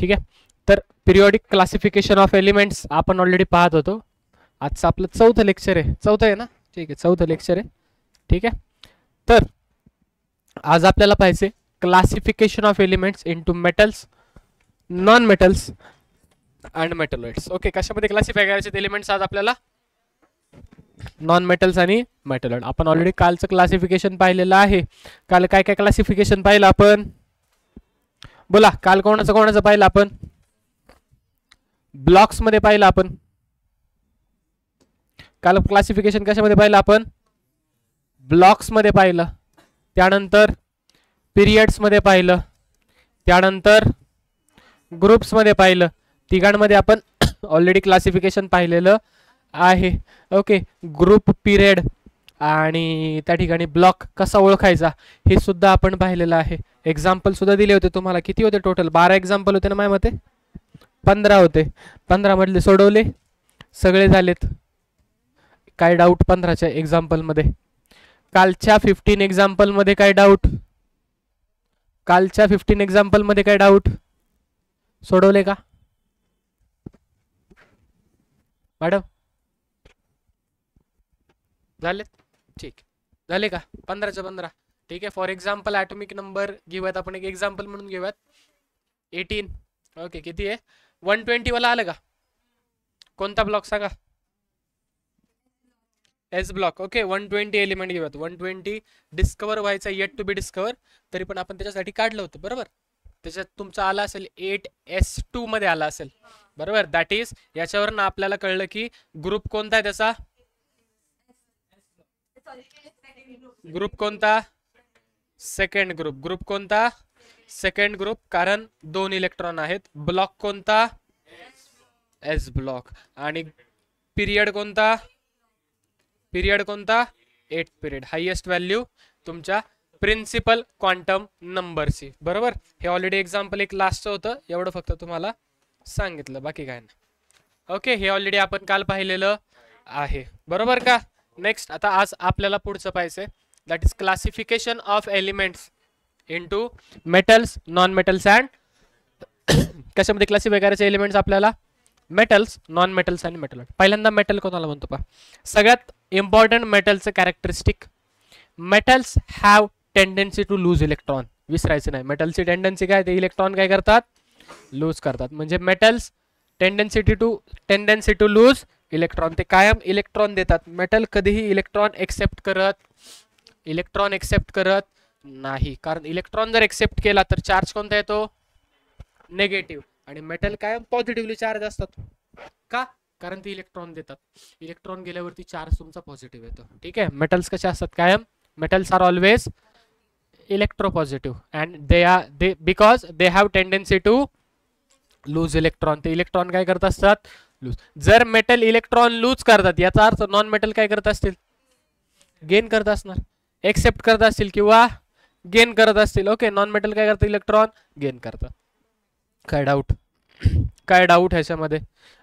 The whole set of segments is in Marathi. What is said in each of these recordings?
ठीक आहे. तर पिरियोडिक क्लासिफिकेशन ऑफ एलिमेंट्स आपण ऑलरेडी पाहत होतो. आजचं आपलं चौथं लेक्चर आहे, चौथं आहे ना, ठीक आहे, चौथं लेक्चर आहे, ठीक आहे. तर आज आपल्याला पाहिजे classification of elements into metals, non metals and metalloids. Okay, कशामध्ये क्लासिफाय करायचे एलिमेंट्स आज आपल्याला? नॉन मेटल्स आणि मेटलॉइड. आपण ऑलरेडी कालचं क्लासिफिकेशन पाहिलेलं आहे. काल काय काय क्लासिफिकेशन पाहिलं आपण? बोला, काल कोणाचं पाहिलं आपण? ब्लॉक्स मध्ये पाहिलं आपण. काल क्लासिफिकेशन कशामध्ये पाहिलं आपण? ब्लॉक्स मध्ये पाहिलं. त्यानंतर पिरियड्स मध्ये पाहिलं. त्यानंतर ग्रुप्स मध्ये पाहिलं. तिघांमध्ये आपण ऑलरेडी क्लासिफिकेशन पाहिलेलं आहे. ओके, ग्रुप, पिरियड आणि त्या ठिकाणी ब्लॉक कसा ओळखायचा हे सुद्धा आपण पाहिलेलं आहे. एक्झाम्पल सुद्धा दिले होते तुम्हाला. किती होते टोटल? 12 एक्झाम्पल होते ना माझ्या मते? 15 होते. 15 मधले सोडवले सगळे झालेत. काय डाऊट 15च्या एक्झाम्पल मध्ये? कालच्या 15 एक्झाम्पल मध्ये काय डाऊट? कालच्या 15 एक्झाम्पल मध्ये काय डाऊट? सोडवले का मॅडम? झाले? ठीक झाले का? 15च्या 15. ठीक आहे. फॉर एक्झाम्पल ॲटॉमिक नंबर घेऊयात आपण, एक एक्झाम्पल म्हणून घेऊयात 18. ओके, किती आहे? 120 वाला आलं का? कोणता ब्लॉक सांगा? S block. ओके, 120 एलिमेंट घेऊयात. 120 डिस्कवर व्हायचा, येट टू बी डिस्कवर, तरी पण आपण त्याच्यासाठी काढलं होतं, बरोबर? त्याच्यात तुमचा आला असेल 8s2 मध्ये आला असेल, बरोबर? दॅट इज याच्यावरनं आपल्याला कळलं की ग्रुप कोणता आहे त्याचा. ग्रुप कोणता? Second group. ग्रुप कोणता? सेकंड ग्रुप, कारण 2 इलेक्ट्रॉन आहेत. ब्लॉक कोणता? S block. आणि पिरियड कोणता? पिरियड कोणता? 8 पिरियड. हायेस्ट व्हॅल्यू तुमच्या प्रिन्सिपल क्वांटम नंबरची, बरोबर? हे ऑलरेडी एक्झाम्पल एक लास्टचं होतं, एवढं फक्त तुम्हाला सांगितलं, बाकी काय नाही. ओके, हे ऑलरेडी आपण काल पाहिलेलं आहे, बरोबर का? नेक्स्ट, आता आज आपल्याला पुढचं पाहिजे, that is classification of elements into metals, non metals and कशामध्ये क्लासिफाय करायचे एलिमेंट्स आपल्याला? मेटल्स, नॉन मेटल्स आणि मेटल. पहिल्यांदा मेटल कोणाला म्हणतो पहा. सगळ्यात इम्पॉर्टंट मेटलचं characteristic, metals have tendency to lose electron. विसरायचं नाही, मेटलची टेंडन्सी काय? ते इलेक्ट्रॉन काय करतात? लूज करतात. म्हणजे metals tendency to lose electron, ते कायम इलेक्ट्रॉन देतात. मेटल कधीही इलेक्ट्रॉन एक्सेप्ट करत नाही, कारण इलेक्ट्रॉन जर एक्सेप्ट केला तर चार्ज कोणता येतो? नेगेटिव्ह. आणि मेटल कायम पॉझिटिव्हली चार्ज असतात. का? कारण ते इलेक्ट्रॉन देतात. इलेक्ट्रॉन गेल्यावरती चार्ज तुमचा पॉझिटिव्ह येतो. ठीक आहे. मेटल्स कसे असतात कायम? Metals are always electropositive and they because they have tendency to lose electron. ते इलेक्ट्रॉन काय करत असतात? लूज. जर मेटल इलेक्ट्रॉन लूज करतात याचा अर्थ नॉन मेटल काय करत असतील? गेन करत असणार. एक्सेप्ट करत असतील किंवा गेन करत असतील. ओके, नॉन मेटल काय करतं? इलेक्ट्रॉन गेन करतं. काय डाऊट? काय डाऊट ह्याच्यामध्ये?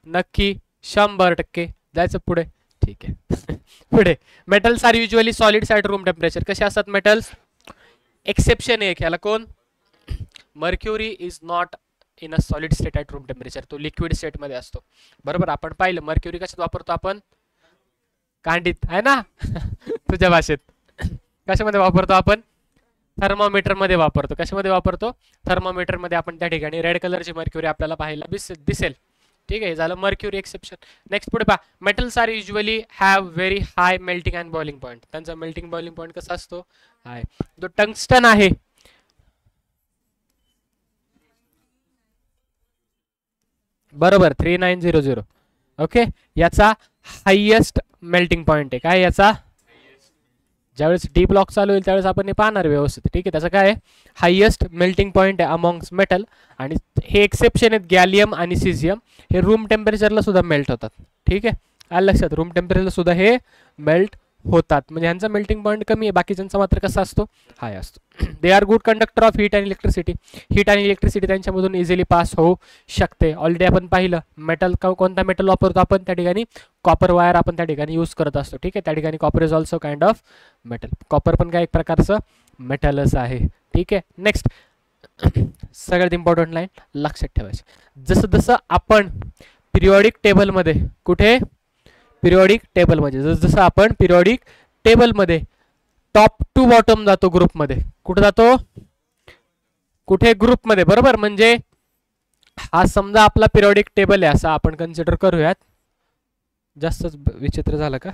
नक्की 100%. जायचं पुढे. ठीक आहे. पुढे, metals are usually solids at room temperature. कसे असतात मेटल्स? एक्सेप्शन एक, याला कोण? Mercury is not in a solid state at room temperature. तो लिक्विड स्टेट मध्ये असतो, बरोबर? आपण पाहिलं मर्क्युरी कशात वापरतो आपण? कांडीत, आहे ना? तुझ्या भाषेत कशामध्ये वापरतो आपण? थर्मोमीटर मध्ये वापरतो. कशामध्ये वापरतो? थर्मोमीटर मध्ये. आपण त्या ठिकाणी रेड कलरची मर्क्युरी आपल्याला पाहायला दिसेल. ठीक आहे, झालं मर्क्युरी एक्सेप्शन. नेक्स्ट पुढे पहा, metals are usually have very high melting and boiling point. त्यांचा मेल्टिंग बॉइलिंग पॉईंट कसा असतो? हाय. जो टंगस्टन आहे, बरोबर, 3900. ओके, याचा हायेस्ट मेल्टिंग पॉईंट आहे. काय याचा? ज्यावेळेस डी ब्लॉक चालू होईल त्यावेळेस आपण हे पाहणार व्यवस्थित. ठीक आहे, त्याचं काय? हायेस्ट मेल्टिंग पॉईंट आहे अमॉंग्स मेटल. आणि हे एक्सेप्शन आहेत गॅलियम आणि सिझियम. हे रूम टेम्परेचरला सुद्धा मेल्ट होतात. ठीक आहे, आलं लक्षात? रूम टेम्परेचरला सुद्धा हे मेल्ट होतात. म्हणजे ह्यांचा मेल्टिंग पॉईंट कमी आहे, बाकीच्यांचा मात्र कसा असतो? हाय असतो. They are good conductor of heat and electricity. Heat आणि इलेक्ट्रिसिटी त्यांच्यामधून इझिली पास होऊ शकते. ऑलरेडी आपण पाहिलं मेटल, कोणता मेटल वापरतो आपण त्या ठिकाणी? कॉपर वायर आपण त्या ठिकाणी यूज करत असतो. ठीक आहे, त्या ठिकाणी copper is also kind of metal. Copper पण काय एक प्रकारचं मेटलच आहे. ठीक आहे. नेक्स्ट, सगळ्यात इम्पॉर्टंट लाईन लक्षात ठेवायची. जसं जसं आपण पिरियॉडिक टेबलमध्ये, कुठे पिरियॉडिक टेबलमध्ये, जसं जसं आपण पिरियॉडिक टेबलमध्ये टॉप टू बॉटम जातो ग्रुपमध्ये, कुठे जातो, कुठे ग्रुपमध्ये, बरोबर. म्हणजे हा समजा आपला पिरियॉडिक टेबल आहे असं आपण कन्सिडर करूयात. जास्तच विचित्र झालं का?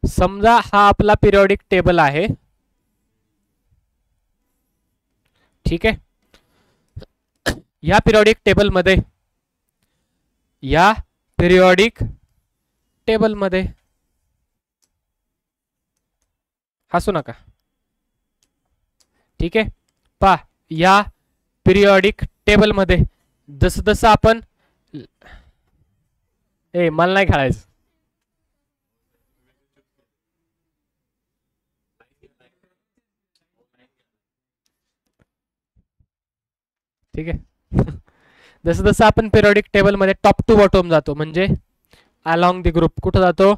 समजा हा आपला पिरियॉडिक टेबल आहे, ठीक आहे. या पिरियॉडिक टेबलमध्ये, या पिरियॉडिक टेबलमध्ये, हसू नका, ठीक आहे. पहा, या पिरियॉडिक टेबलमध्ये जसं जसं आपण, मला नाही खेळायचं, ठीक आहे. जसं जसं आपण पिरियॉडिक टेबलमध्ये टॉप टू बॉटम जातो, म्हणजे अलॉंग द ग्रुप, कुठं जातो,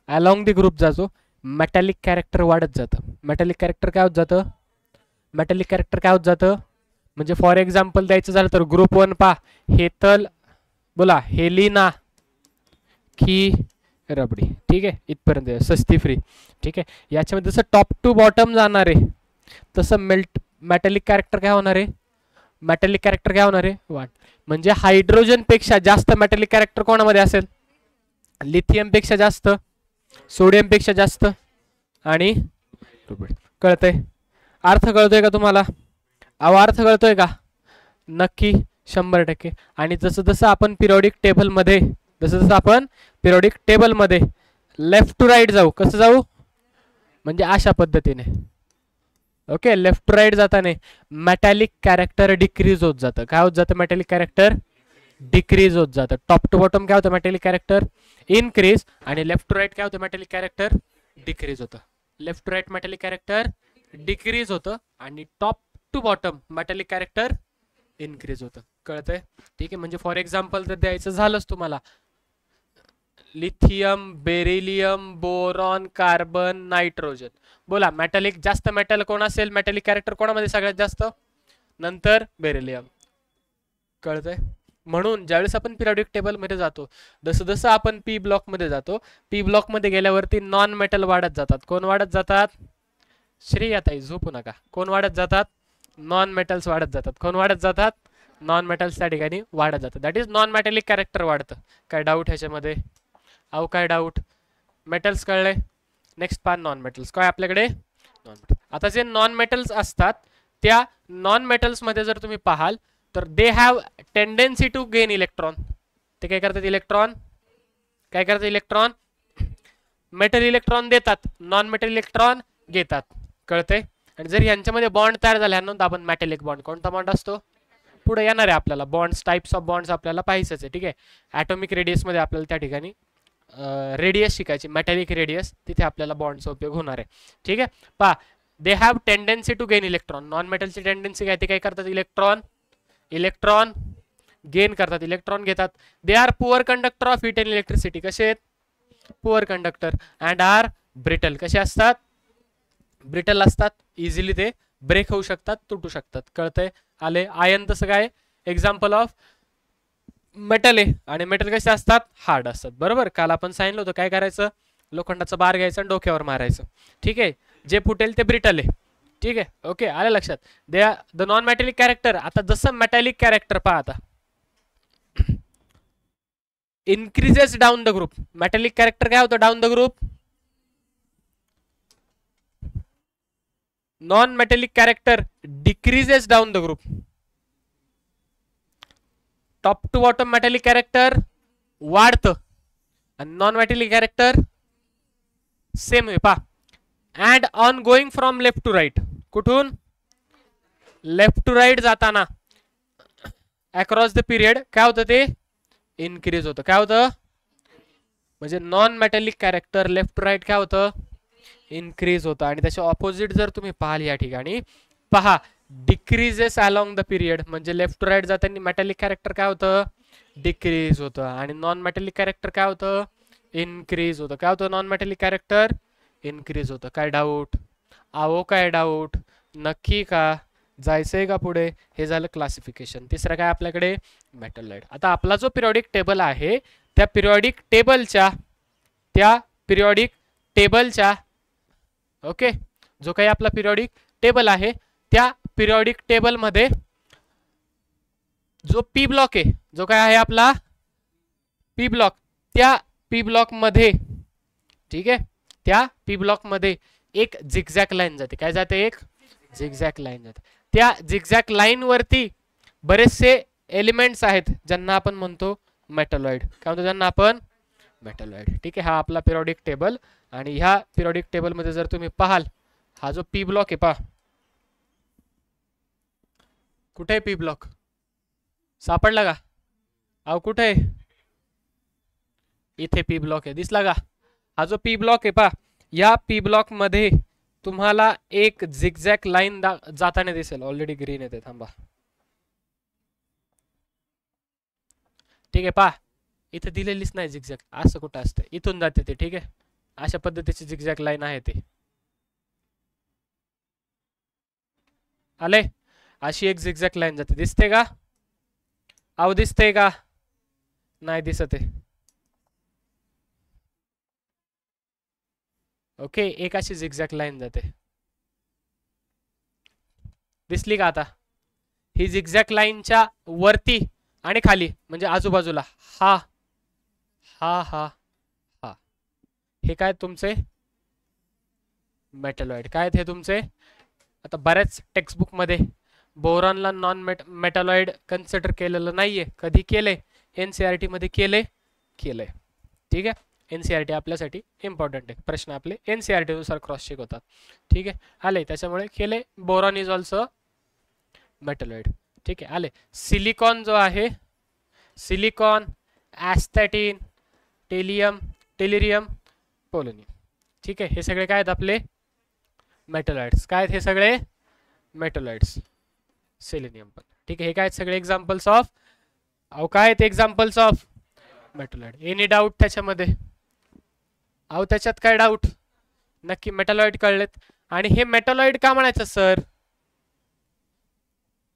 अलॉंग द ग्रुप जातो, मेटॅलिक कॅरेक्टर वाढत जातं. मेटॅलिक कॅरेक्टर काय होत जातं, मेटॅलिक कॅरेक्टर काय होत जातं, म्हणजे फॉर एक्झाम्पल द्यायचं झालं तर ग्रुप 1 पा, हेतल, बोला हेलिना, की रबडी, ठीक आहे. इथपर्यंत सस्ती फ्री, ठीक आहे. याच्यामध्ये जसं टॉप टू बॉटम जाणार आहे तसं मेटॅलिक कॅरेक्टर काय होणार आहे, मेटॅलिक कॅरेक्टर काय होणार आहे, वाढ. म्हणजे हायड्रोजन पेक्षा जास्त मेटॅलिक कॅरेक्टर कोणामध्ये असेल, लिथियम पेक्षा जास्त, सोडियम पेक्षा जास्त, आणि कळतंय, अर्थ कळतोय का तुम्हाला, अर्थ कळतोय का, नक्की 100%. आणि जसं जसं आपण पिरियॉडिक टेबलमध्ये, जसं जसं आपण पिरियॉडिक टेबलमध्ये लेफ्ट टू राईट जाऊ, कसं जाऊ, म्हणजे अशा पद्धतीने, ओके. लेफ्ट टू राईट जाताना मेटॅलिक कॅरेक्टर डिक्रीज होत जातं. काय होत जातं, मेटॅलिक कॅरेक्टर डिक्रीज होत जातं. टॉप टू बॉटम काय होतं, मेटॅलिक कॅरेक्टर इनक्रीज, आणि लेफ्ट टू राईट काय होतं, मेटॅलिक कॅरेक्टर डिक्रीज होतं. Left to right metallic character decrease होतं, आणि top to bottom metallic character increase होतं. कळतंय, ठीक आहे. म्हणजे फॉर एक्झाम्पल जर द्यायचं झालंच तुम्हाला, lithium, beryllium, boron, carbon, nitrogen, बोला मेटॅलिक जास्त मेटल कोण असेल, मेटॅलिक कॅरेक्टर कोणामध्ये सगळ्यात जास्त, नंतर बेरिलियम. कळतंय. म्हणून ज्यावेळेस आपण पिरियॉडिक टेबल मध्ये जातो, जसं जसं आपण पी ब्लॉक मध्ये जातो, पी ब्लॉक मध्ये गेल्यावरती नॉन मेटल वाढत जातात. कोण वाढत जातात, श्रेयाताई झोपू नका, कोण वाढत जातात, नॉन मेटल्स वाढत जातात. कोण वाढत जातात, नॉन मेटल्स त्या ठिकाणी वाढत जातात. That is non metallic character वाढतं. काय डाऊट ह्याच्यामध्ये, अहो काय डाऊट, मेटल्स कळले. नेक्स्ट पान नॉन मेटल्स. काय आपल्याकडे नॉन मेटल. आता जे नॉन मेटल्स असतात त्या नॉन मेटल्स मध्ये जर तुम्ही पाहाल तर they have tendency to gain electron. ते काय करतात, इलेक्ट्रॉन काय करतात, इलेक्ट्रॉन, मेटल इलेक्ट्रॉन देतात, नॉन मेटल इलेक्ट्रॉन घेतात. कळते. आणि जर यांच्यामध्ये बॉन्ड तयार झाल्यानंतर आपण मेटॅलिक बॉन्ड, कोणता बॉन्ड असतो, पुढे येणार आहे आपल्याला बॉन्ड्स, टाइप्स ऑफ बॉन्ड्स आपल्याला पाहायचंच आहे. ठीक आहे. ॲटॉमिक रेडियस मध्ये आपल्याला त्या ठिकाणी रेडियस शिकायची, मेटॅलिक रेडियस, तिथे आपल्याला बॉन्डचा उपयोग होणार आहे. ठीक आहे. पहा, they have tendency to gain electron. Non मेटलची टेंडेन्सी काय, ते काय करतात, इलेक्ट्रॉन गेन करतात, इलेक्ट्रॉन घेतात. They are poor conductor of heat and electricity. कसे आहेत, poor conductor. And are brittle. कसे असतात, ब्रिटल असतात, इझिली ते ब्रेक होऊ शकतात, तुटू शकतात. कळतंय, आले. आयन तसं काय, एक्झाम्पल ऑफ मेटल आहे. आणि मेटल कसे असतात, हार्ड असतात. बरोबर, काल आपण सांगितलं होतं काय करायचं, लोखंडाचा बार घ्यायचा आणि डोक्यावर मारायचं. ठीक आहे. जे फुटेल ते ब्रिटल आहे. ठीक आहे. ओके, आलं लक्षात. They are the non metallic character. आता जसं मेटॅलिक कॅरेक्टर पहा, आता increases down the group. Metallic character काय होतं, down the group. Non metallic character decreases down the group. Top to bottom metallic character वाढतं आणि नॉन मेटॅलिक कॅरेक्टर सेम आहे. पहा, and on going from left to right. कुठून, लेफ्ट टू राईट जाताना अक्रॉस द पिरियड काय होतं, ते इन्क्रीज होतं. काय होतं, म्हणजे non metallic character left to right काय होतं, इन्क्रीज होतं. आणि त्याच्या ऑपोजिट जर तुम्ही पाहाल या ठिकाणी, पहा, डिक्रीजेस अलॉंग द पिरियड. म्हणजे लेफ्ट टू राईट जाताना मेटॅलिक कॅरेक्टर काय होतं, डिक्रीज होतं. आणि नॉन मेटॅलिक कॅरेक्टर काय होतं, इन्क्रीज होतं. काय होतं नॉन मेटॅलिक कॅरेक्टर? इन्क्रीज होतं. काय डाऊट? आहो काय डाऊट? नक्की का? जायचंय का पुढे? हे झालं क्लासिफिकेशन. तिसरं काय आपल्याकडे? मेटॅलॉइड. आता आपला जो पिरियॉडिक टेबल आहे त्या पिरियॉडिक टेबलच्या ओके, जो काही आपला पिरियॉडिक टेबल आहे त्या पिरियॉडिक टेबल मध्ये जो पी ब्लॉक आहे, जो काय आहे आपला पी ब्लॉक, त्या पी ब्लॉक मध्ये, ठीक आहे, त्या पी ब्लॉक मध्ये एक झिगझॅग लाईन जाते. काय जाते? एक झिगझॅग लाईन जाते. त्या झिगझॅग लाईन वरती बरेचसे एलिमेंट्स आहेत ज्यांना आपण म्हणतो मेटॅलॉइड. काय म्हणतो ज्यांना आपण? मेटॅलॉइड. ठीक आहे, हा आपला पिरियॉडिक टेबल. आणि ह्या पिरियॉडिक टेबल मध्ये जर तुम्ही पाहाल, हा जो पी ब्लॉक आहे, पहा कुठे आहे पी ब्लॉक? सापडला का? अहो कुठे आहे? इथे पी ब्लॉक आहे, दिसला का? हा जो पी ब्लॉक आहे पहा, या पी ब्लॉक मध्ये तुम्हाला एक झिगझॅग लाईन जाताना दिसेल. ऑलरेडी ग्रीन येते, थांबा. ठीक आहे, पहा इथे दिलेलीच नाही झिगझॅग. असं कुठं असतं? इथून जाते ते. ठीक आहे, अशा पद्धतीची झिगझॅग लाईन आहे ते. आले? अशी एक झिगझॅग लाईन जाते. दिसते का? अहो दिसते का? नाही दिसत आहे. ओके, एक अशी झिगझॅग लाईन जाते. दिसली का आता? ही झिगझॅग लाईनच्या वरती आणि खाली म्हणजे आजूबाजूला हा हा हा हा हे काय तुमचे मेटॅलॉइड. काय हे तुमचे? आता बऱ्याच टेक्स्टबुक मध्ये बोरॉनला नॉन मेटॅलॉइड कन्सिडर केलेलं नाहीये. कधी केले? एनसीईआरटी मध्ये केले. ठीक आहे, एनसीईआरटी आपल्यासाठी इम्पॉर्टंट आहे. प्रश्न आपले एनसीईआरटी नुसार क्रॉस चेक होतात. ठीक आहे, आले त्याच्यामुळे केले. Boron is also metalloid. ठीक आहे, आले. सिलिकॉन जो आहे, सिलिकॉन, ॲस्थॅटिन, टेलिरियम, पोलोनियम. ठीक आहे, हे सगळे काय आहेत आपले? मेटॅलॉइड्स. काय आहेत हे सगळे? मेटॅलॉइड्स. सेलेनियम पण. ठीक आहे, हे काय आहेत सगळे एक्झाम्पल्स ऑफ? अहो काय आहेत examples of metalloid? Any doubt त्याच्यामध्ये? अहो त्याच्यात काय डाऊट? नक्की मेटॅलॉइड कळलेत. आणि हे मेटॅलॉइड का म्हणायचं सर?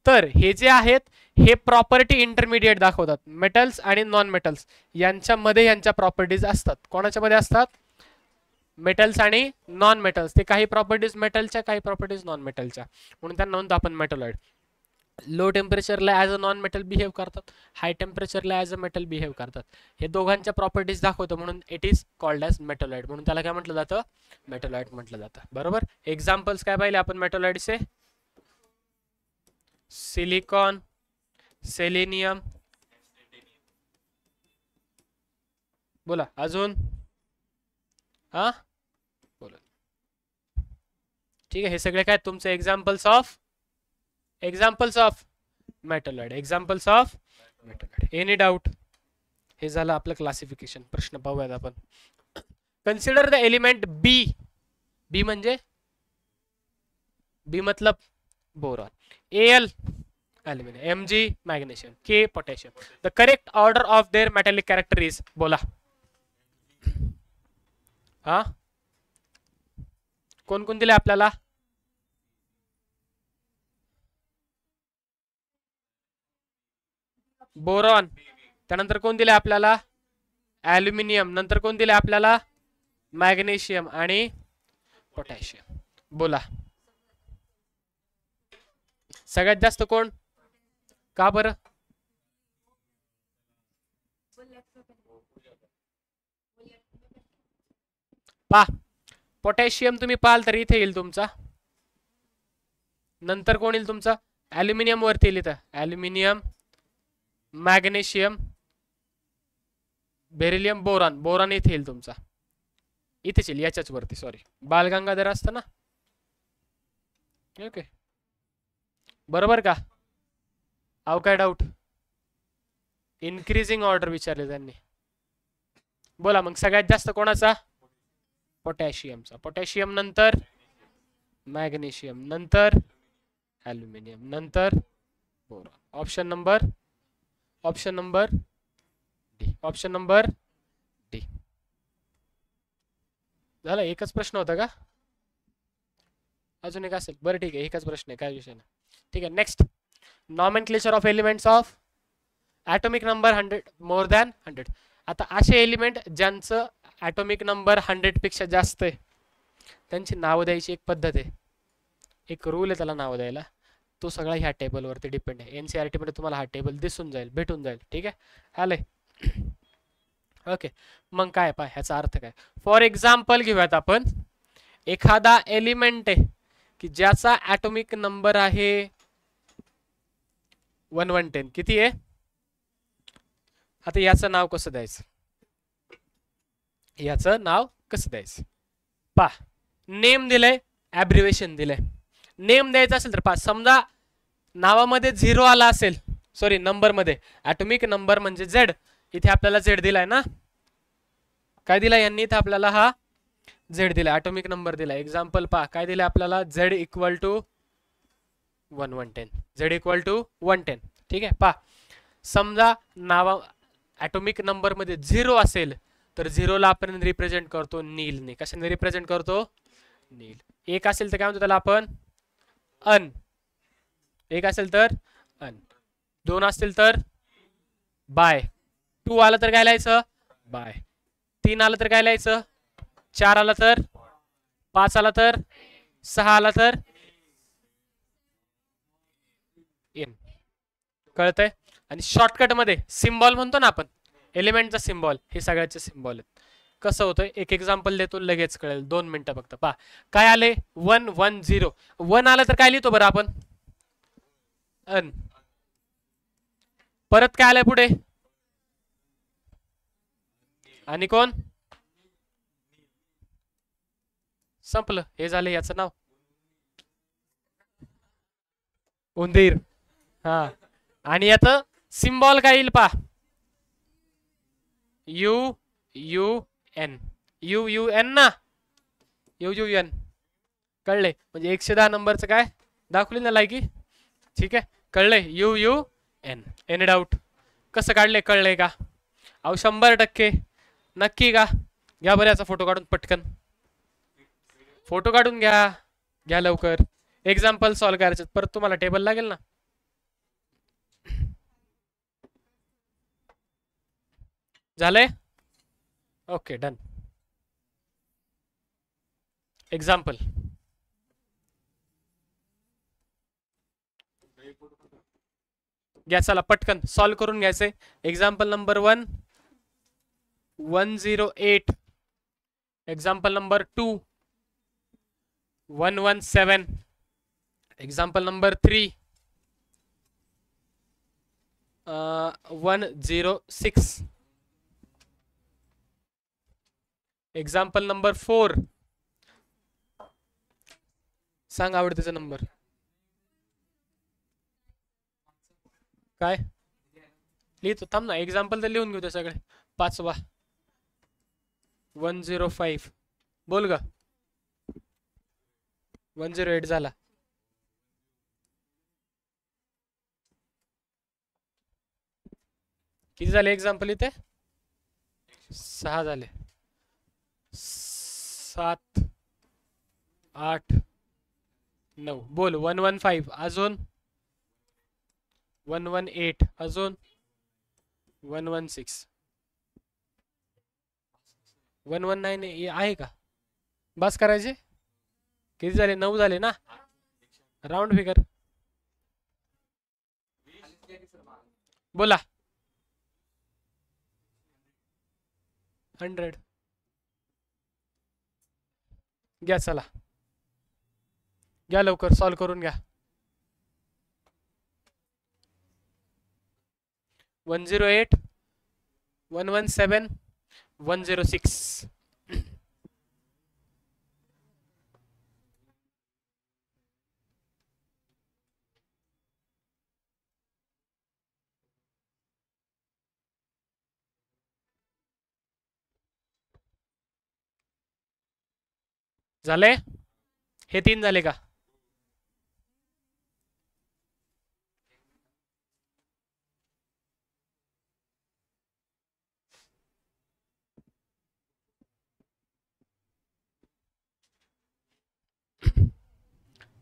तर हे जे आहेत हे प्रॉपर्टी इंटरमिडिएट दाखवतात. मेटल्स आणि नॉन मेटल्स यांच्यामध्ये यांच्या प्रॉपर्टीज असतात. कोणाच्या मध्ये असतात? मेटल्स आणि नॉन मेटल्स. ते काही प्रॉपर्टीज मेटलच्या, काही प्रॉपर्टीज नॉन मेटलच्या, म्हणून त्यांना म्हणतो आपण मेटॅलॉइड. लो टेम्परेचरला as a non metal behave करतात, हाय टेम्परेचरला ॲज अ मेटल बिहेव करतात. हे दोघांच्या प्रॉपर्टीज दाखवतो म्हणून it is called as metalloid. म्हणून त्याला काय म्हटलं जातं? मेटॅलॉइड म्हटलं जातं. बरोबर. एक्झाम्पल्स काय पाहिले आपण मेटॅलॉइडचे? सिलिकॉन, सेलेनियम, बोला अजून. हा बोला. ठीक आहे, हे सगळे काय तुमचे examples of metalloid. Examples of metalloid. Any doubt? हे झालं आपलं क्लासिफिकेशन. प्रश्न पाहूयात आपण. Consider the element B. B म्हणजे बी मतलब boron. L aluminium, Mg magnesium, K potassium. The correct order of their metallic character is? बोला. हा कोण कोण दिले आपल्याला? बोरॉन. त्यानंतर कोण दिले आपल्याला? अल्युमिनियम. नंतर कोण दिले आपल्याला? मॅग्नेशियम आणि पोटॅशियम. बोला सगळ्यात जास्त कोण? का बरं? पा पोटॅशियम तुम्ही पाहाल तर इथे येईल तुमचा. नंतर कोण येईल तुमचा? अल्युमिनियम वरती येईल इथं. Aluminium, magnesium, beryllium, boron. Boron इथे येईल तुमचा. इथेच येईल याच्याच वरती. सॉरी, बालगंगाधर असतं ना. ओके, बरोबर का? अहो काय डाऊट? इन्क्रीजिंग ऑर्डर विचारले त्यांनी. बोला मग सगळ्यात जास्त कोणाचा? पोटॅशियमचा. पोटॅशियम नंतर मॅग्नेशियम, नंतर अल्युमिनियम, नंतर boron. Option number D. Option number D. झालं, एकच प्रश्न होता का? अजून एक असेल? बरं ठीक आहे, एकच प्रश्न आहे, काय विषय नाही. ठीक आहे, next. Nomenclature of elements of atomic number 100 more than 100. आता असे एलिमेंट ज्यांचं ॲटॉमिक नंबर 100 पेक्षा जास्त आहे त्यांची नावं द्यायची एक पद्धत आहे, एक रूल आहे त्याला नाव द्यायला. तो सगळा ह्या टेबलवरती डिपेंड आहे. NCERT मध्ये तुम्हाला हा टेबल दिसून जाईल, भेटून जाईल. ठीक आहे, आलंय. ओके, मग काय पा ह्याचा अर्थ काय? फॉर एक्झाम्पल घेऊयात आपण, एखादा एलिमेंट आहे की ज्याचा ॲटॉमिक नंबर आहे 1110. किती आहे? आता याचं नाव कसं द्यायचं? याचं नाव कसं द्यायचं पा, नेम दिलंय, ॲब्रिव्हेशन दिलंय. नेम द्यायचा असेल तर पा, समजा नावामध्ये 0 आला असेल, सॉरी नंबरमध्ये, ॲटॉमिक नंबर म्हणजे Z, इथे आपल्याला Z दिलाय ना, काय दिलाय यांनी इथे आपल्याला? हा Z दिलाय, ॲटॉमिक नंबर दिलाय. एक्झाम्पल पा, काय दिलंय आपल्याला? Z equal to 1110, Z equal to 110. ठीक आहे पा, समजा नावा ॲटॉमिक नंबर मध्ये 0 असेल तर 0 ला आपण रिप्रेझेंट करतो नीलने. कशाने रिप्रेझेंट करतो? नील. 1 असेल तर काय म्हणतो त्याला आपण? अन. 1 असेल तर अन. 2 असतील तर बाय. 2 आलं तर काय लिहायचं? बाय. 3 आलं तर काय लिहायचं? 4 आला तर, 5 आला तर, 6 आला तर इन. कळतंय? आणि शॉर्टकट मध्ये सिम्बॉल म्हणतो ना आपण, एलिमेंटचा सिम्बॉल, हे सगळ्याचे सिम्बॉल आहेत. कसं होतं एक एक्झाम्पल देतो, लगेच कळेल, 2 मिनिटं फक्त. पहा काय आले? 1 1 0. 1 आलं तर काय लिहितो बरं आपण? अन. परत काय आलंय पुढे? आणि कोण? संपलं, हे झालं याचं नाव उंदीर. हा, आणि याचं सिम्बॉल काय येईल पा? U U N. U U N ना, यू यू एन. कळले? म्हणजे 110 नंबरचं काय दाखवली ना लायकी. ठीक आहे, कळले? U U N. Any doubt? कसं काढले, कळलंय का? अहो 100% नक्की का? घ्या बरं याचा फोटो काढून, पटकन फोटो काढून घ्या, घ्या लवकर. एक्झाम्पल सॉल्व करायचे, परत तुम्हाला टेबल लागेल ना. झालंय? Okay, done. एक्झाम्पल घ्या, चला पटकन सॉल्व करून घ्यायचंय. Example number 1 108. Example number 2 117. Example number 3 106. Example number 4, सांग आवडतेचा नंबर काय? लिहितो, थांब ना, एक्झाम्पल तर लिहून घेऊ ते सगळे. 5वा 105. बोल ग. 108 झाला. किती झाले एक्झाम्पल इथे? 6 झाले. 7 8 9. बोल. 115 अजून, 118 अजून, 116, 119 आहे का? बस करायचे? किती झाले? 9 झाले ना, राऊंड फिगर. बोला. 100. घ्या, चला घ्या लवकर, सॉल्व करून घ्या. 108 117 106. झाले? हे 3 झाले का?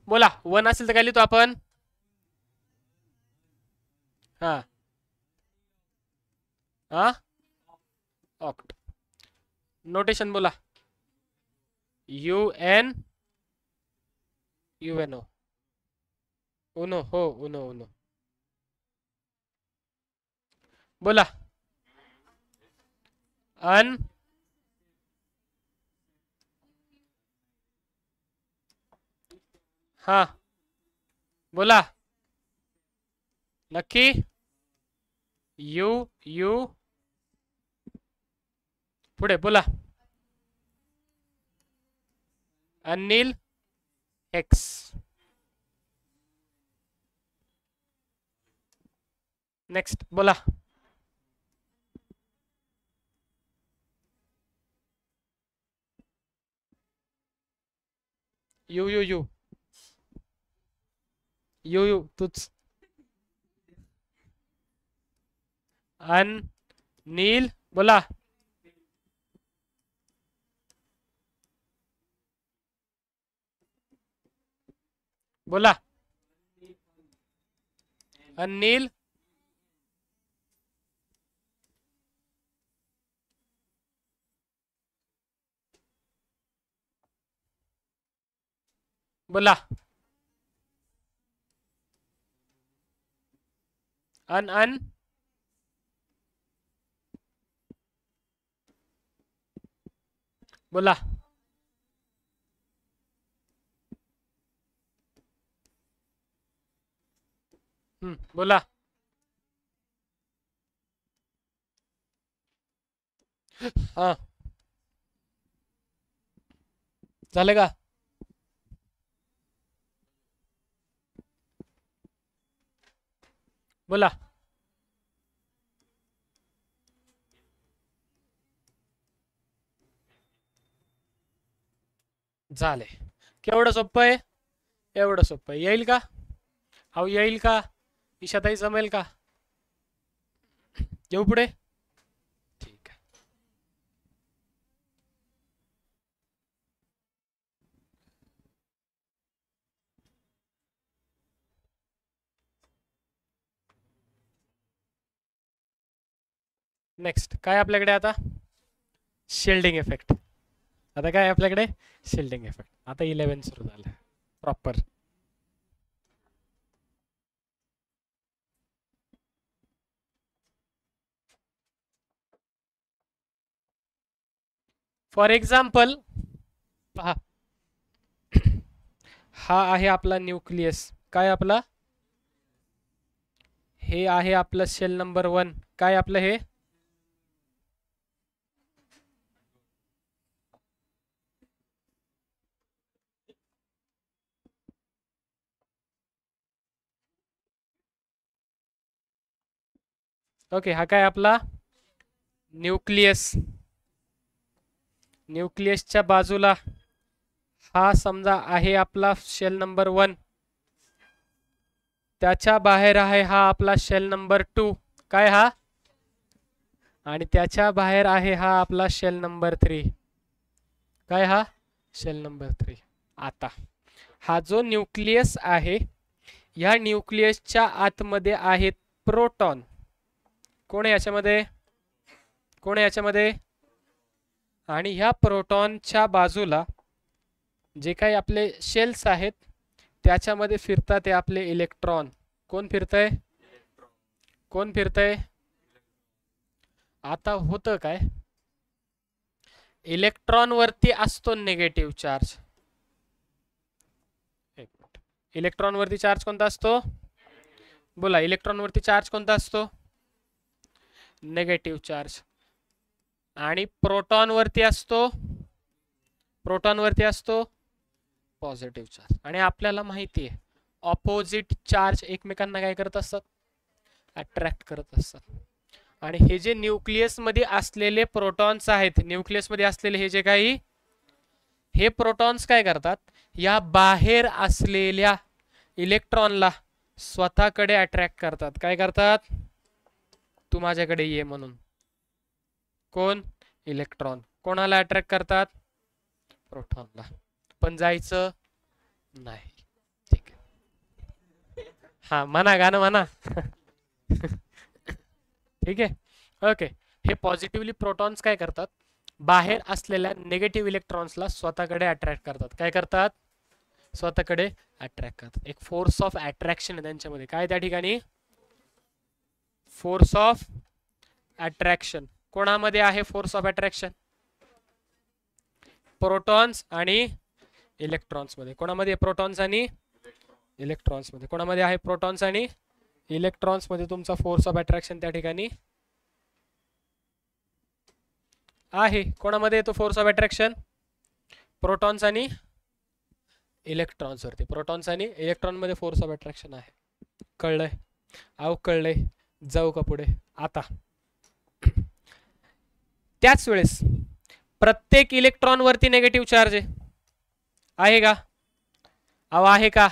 बोला 1 असेल तर काय लिहितो आपण? हा हा ऑक्ट. नोटेशन बोला. UN UNO. उनो हो उनो उनो. बोला. अन हा बोला. नक्की. यू यू पुढे बोला. अनिल एक्स. नेक्स्ट बोला. You you you you you तूच. अन नील बोला. बोला. अनिल बोला. अन अन बोला. बोला. हा झालं का? बोला. झाले. केवढं सोपं आहे? एवढं सोपं आहे. येईल का? अहो येईल का? ईशाताई जमेल का? येऊ पुढे. ठीक आहे. नेक्स्ट काय आपल्याकडे आता? Shielding effect. आता काय आपल्याकडे? Shielding effect. आता 11 सुरू झालं प्रॉपर. फॉर एक्झाम्पल पहा. हा आहे आपला न्यूक्लियस. काय आपला? हे आहे आपलं शेल नंबर 1. काय आपलं हे? ओके. हा काय आपला? न्यूक्लियस. न्यूक्लियसच्या बाजूला हा समजा आहे आपला शेल नंबर 1. त्याच्या बाहेर आहे हा आपला शेल नंबर 2. काय हा? आणि त्याच्या बाहेर आहे हा आपला शेल नंबर 3. काय हा? Shell number 3. आता हा जो न्यूक्लियस आहे, या न्यूक्लियसच्या आतमध्ये आहेत प्रोटॉन. कोण आहे याच्यामध्ये? कोण आहे याच्यामध्ये? आणि ह्या प्रोटॉनच्या बाजूला जे काही आपले शेल्स आहेत त्याच्यामध्ये फिरतात ते आपले इलेक्ट्रॉन. कोण फिरतय? कोण फिरतय? आता होतं काय? इलेक्ट्रॉन वरती असतो निगेटिव्ह चार्ज. इलेक्ट्रॉन वरती चार्ज कोणता असतो? बोला. इलेक्ट्रॉन वरती चार्ज कोणता असतो? Negative charge. आणि प्रोटॉन वरती असतो? प्रोटॉन वरती असतो पॉझिटिव्ह चार्ज. आणि आपल्याला माहिती आहे ऑपोजिट चार्ज एकमेकांना काय करत असतात? अट्रॅक्ट करत असतात. आणि हे जे न्यूक्लियस मध्ये असलेले प्रोटॉन्स आहेत, न्यूक्लियस मध्ये असलेले हे जे काही हे प्रोटॉन्स काय करतात? या बाहेर असलेल्या इलेक्ट्रॉनला स्वतःकडे अट्रॅक्ट करतात. काय करतात? तू माझ्याकडे ये म्हणून. कोण? इलेक्ट्रॉन. कोणाला अट्रॅक्ट करतात? प्रोटॉनला. पण जायचं नाही. हा म्हणा, गाणं म्हणा. ठीक आहे. ओके. हे पॉझिटिव्हली प्रोटॉन्स काय करतात, बाहेर असलेल्या निगेटिव्ह इलेक्ट्रॉन्सला स्वतःकडे अट्रॅक्ट करतात. काय करतात, स्वतःकडे अट्रॅक्ट करतात. एक फोर्स ऑफ अट्रॅक्शन आहे त्यांच्यामध्ये. काय त्या ठिकाणी फोर्स ऑफ अट्रॅक्शन. कोणामध्ये आहे फोर्स ऑफ अट्रॅक्शन, प्रोटॉन्स आणि इलेक्ट्रॉन्स मध्ये. कोणामध्ये, प्रोटॉन्स आणि इलेक्ट्रॉन्स मध्ये. कोणामध्ये आहे, प्रोटॉन्स आणि इलेक्ट्रॉन्स मध्ये तुमचा फोर्स ऑफ अट्रॅक्शन त्या ठिकाणी आहे. कोणामध्ये येतो फोर्स ऑफ अट्रॅक्शन, प्रोटॉन्स आणि इलेक्ट्रॉन्स वरती. प्रोटॉन्स आणि इलेक्ट्रॉन मध्ये फोर्स ऑफ अट्रॅक्शन आहे. कळलंय, अहो कळलंय. जाऊ का पुढे आता. त्याच वेळेस प्रत्येक इलेक्ट्रॉन वरती नेगेटिव्ह चार्ज आहे का, अहो आहे का,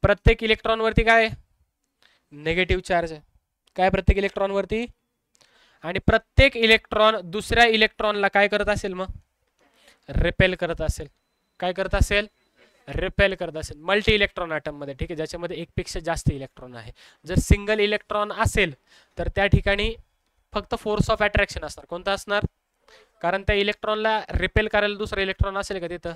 प्रत्येक इलेक्ट्रॉन वरती काय, नेगेटिव्ह चार्ज आहे. काय, प्रत्येक इलेक्ट्रॉन वरती. आणि प्रत्येक इलेक्ट्रॉन दुसऱ्या इलेक्ट्रॉनला काय करत असेल, मग रिपेल करत असेल. काय करत असेल, रिपेल करत असेल. मल्टी इलेक्ट्रॉन ॲटम मध्ये, ठीक आहे, ज्याच्यामध्ये एकपेक्षा जास्त इलेक्ट्रॉन आहे. जर सिंगल इलेक्ट्रॉन असेल तर त्या ठिकाणी फक्त फोर्स ऑफ अट्रॅक्शन असणार. कोणता असणार, कारण त्या इलेक्ट्रॉनला रिपेल करायला दुसरा इलेक्ट्रॉन असेल का तिथं,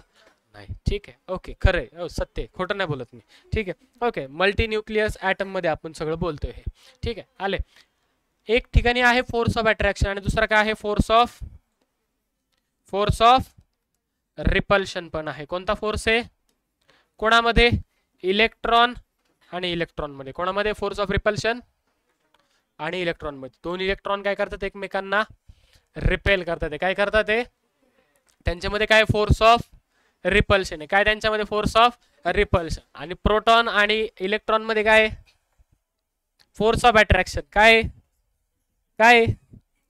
नाही. ठीक आहे. ओके, खरंय, हो सत्य, खोटं नाही बोलत मी. ठीक आहे. ओके, मल्टी न्यूक्लियस ॲटम मध्ये आपण सगळं बोलतोय हे. ठीक आहे, आले. एक ठिकाणी आहे फोर्स ऑफ अट्रॅक्शन आणि दुसरा काय आहे, फोर्स ऑफ रिपल्शन पण आहे. कोणता फोर्स आहे, कोणामध्ये, इलेक्ट्रॉन आणि इलेक्ट्रॉन मध्ये. कोणामध्ये, फोर्स ऑफ रिपल्शन आणि इलेक्ट्रॉन मध्ये. दोन इलेक्ट्रॉन काय करतात, एकमेकांना रिपेल करतात. काय करतात ते, त्यांच्यामध्ये काय, फोर्स ऑफ रिपल्शन आहे. काय त्यांच्यामध्ये, फोर्स ऑफ रिपल्शन. आणि प्रोटॉन आणि इलेक्ट्रॉन मध्ये काय, फोर्स ऑफ अट्रॅक्शन. काय काय,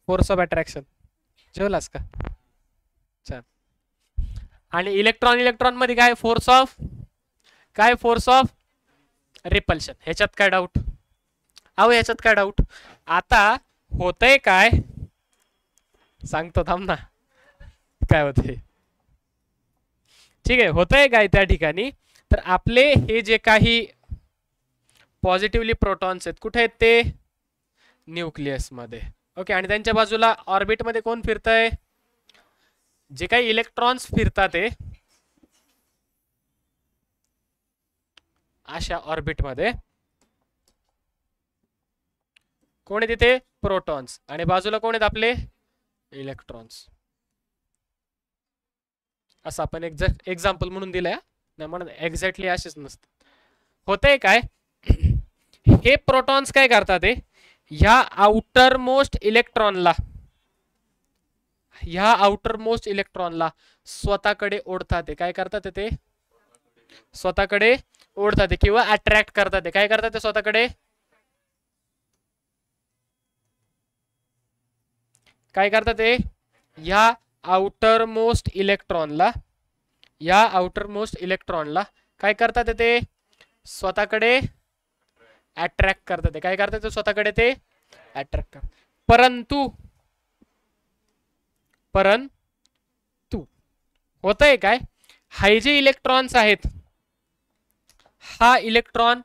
फोर्स ऑफ अट्रॅक्शन. जेवलास का, चल. आणि इलेक्ट्रॉन मध्ये काय, फोर्स ऑफ रिपल्शन. ह्याच्यात काय डाऊट, अहो ह्याच्यात काय डाऊट. आता होतंय काय, सांगतो थांब ना, काय होतंय. ठीक आहे, होतंय काय त्या ठिकाणी, तर आपले हे जे काही पॉझिटिव्हली प्रोटॉन्स आहेत, कुठे आहेत ते, न्यूक्लियस मध्ये. ओके, आणि त्यांच्या बाजूला ऑर्बिट मध्ये कोण फिरतंय, जे काही इलेक्ट्रॉन्स फिरतात ते अशा ऑर्बिट मध्ये कोण आहे, तिथे प्रोटॉन्स, आणि बाजूला कोण आहेत आपले, इलेक्ट्रॉन्स. असं आपण एक्झाम्पल म्हणून दिलंय, नाही म्हणून एक्झॅक्टली असेच नसतं. होतंय काय, हे प्रोटॉन्स काय करतात, ह्या आउटर मोस्ट इलेक्ट्रॉनला स्वतःकडे ओढतात. काय करतात ते, स्वतःकडे ओढतात किंवा अट्रॅक्ट करतात. काय करतात ते, स्वतःकडे काय करतात ते, ह्या आउटर मोस्ट इलेक्ट्रॉनला काय करतात ते, स्वतःकडे अट्रॅक्ट करतात. काय करतात ते, स्वतःकडे ते अट्रॅक्ट करतात. परंतु होतंय काय, हे जे इलेक्ट्रॉन्स आहेत, हा इलेक्ट्रॉन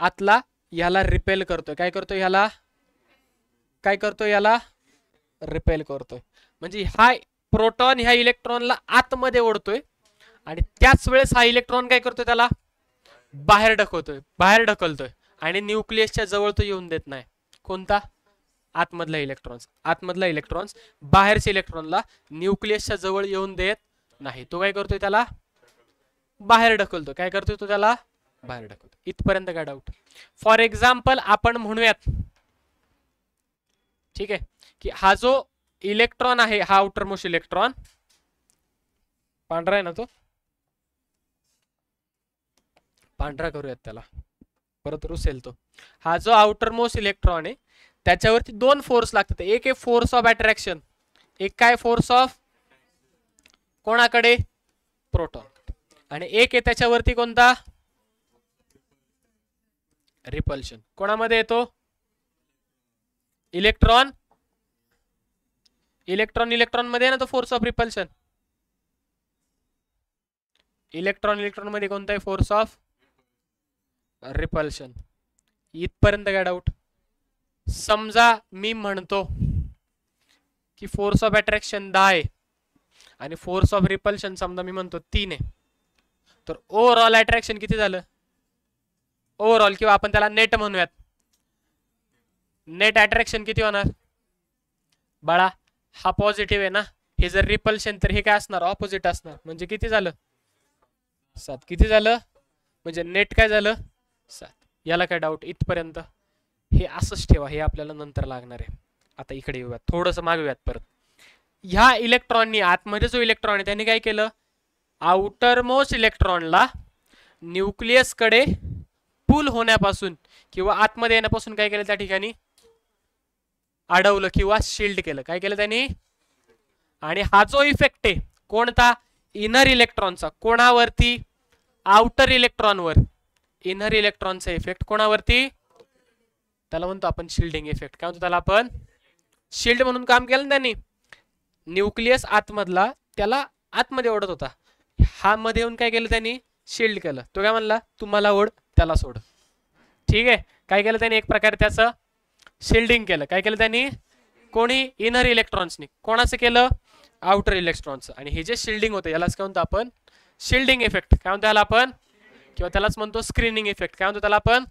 आतला याला रिपेल करतोय. काय करतोय, याला रिपेल करतोय. म्हणजे हा प्रोटॉन ह्या इलेक्ट्रॉनला आतमध्ये ओढतोय आणि त्याच वेळेस हा इलेक्ट्रॉन काय करतोय, त्याला बाहेर ढकलतोय आणि न्यूक्लियसच्या जवळ तो येऊन देत नाही. कोणता, आतमधला इलेक्ट्रॉन्स बाहेरच्या इलेक्ट्रॉनला न्यूक्लियसच्या जवळ येऊन देत नाही. तो काय करतोय, त्याला बाहेर ढकलतो. काय करतोय तो, त्याला बाहेर ढकलतो. इथपर्यंत काय डाऊट. फॉर एक्झाम्पल आपण म्हणूयात, ठीक आहे, की हा जो इलेक्ट्रॉन आहे, हा आउटर मोस्ट इलेक्ट्रॉन पांढरा आहे ना, तो पांढरा करूयात, त्याला परत रुसेल तो. हा जो आउटर मोस्ट इलेक्ट्रॉन आहे त्याच्यावरती दोन फोर्स लागतात. एक आहे फोर्स ऑफ अट्रॅक्शन, एक काय, फोर्स ऑफ कोणाकडे, प्रोटॉन. आणि एक आहे त्याच्यावरती कोणता, रिपल्शन. कोणामध्ये येतो, इलेक्ट्रॉन मध्ये आहे ना तो फोर्स ऑफ रिपल्शन. इलेक्ट्रॉन मध्ये कोणता आहे, फोर्स ऑफ रिपल्शन. इथपर्यंत काय डाऊट? समजा मी म्हणतो की फोर्स ऑफ अट्रॅक्शन 10 आहे आणि फोर्स ऑफ रिपल्शन समजा मी म्हणतो 3 आहे, तर ओव्हरऑल अट्रॅक्शन किती झालं? ओव्हरऑल किंवा आपण त्याला नेट म्हणूयात, नेट अट्रॅक्शन किती होणार बाळा? हा पॉझिटिव्ह आहे ना, हे जर रिपल्शन तर हे काय असणार? ऑपोजिट असणार. म्हणजे किती झालं? 7. किती झालं? म्हणजे नेट काय झालं? 7. याला काय डाऊट इथपर्यंत? हे असंच ठेवा, हे आपल्याला नंतर लागणार आहे. आता इकडे येऊयात, थोडंसं मागूयात परत. ह्या इलेक्ट्रॉननी, आतमध्ये जो इलेक्ट्रॉन आहे त्याने काय केलं? आउटर मोस्ट इलेक्ट्रॉनला न्यूक्लियस कडे पुल होण्यापासून किंवा आतमध्ये येण्यापासून काय केलं? त्या ठिकाणी अडवलं किंवा शिल्ड केलं. काय केलं त्यांनी? आणि हा जो इफेक्ट आहे कोणता? इनर इलेक्ट्रॉनचा. कोणावरती? आउटर इलेक्ट्रॉनवर. इनर इलेक्ट्रॉनचा इफेक्ट कोणावरती? त्याला म्हणतो आपण शिल्डिंग इफेक्ट. काय म्हणतो त्याला आपण? शिल्ड म्हणून काम केलं त्यांनी. न्यूक्लियस आतमधला त्याला आतमध्ये ओढत होता, हा मध्ये येऊन काय केलं त्यांनी? शिल्ड केलं. तो काय म्हणला? तुम्हाला ओढ, त्याला सोड. ठीक आहे. काय केलं त्यांनी? एक प्रकारे त्याचं शिल्डिंग केलं. काय केलं त्यांनी? कोणी? इनर इलेक्ट्रॉन्सनी. कोणाचं केलं? आउटर इलेक्ट्रॉनचं. आणि हे जे शिल्डिंग होतं यालाच काय म्हणतो आपण? Shielding effect. काय म्हणतो त्याला आपण? किंवा त्यालाच म्हणतो स्क्रीनिंग इफेक्ट. काय म्हणतो त्याला आपण?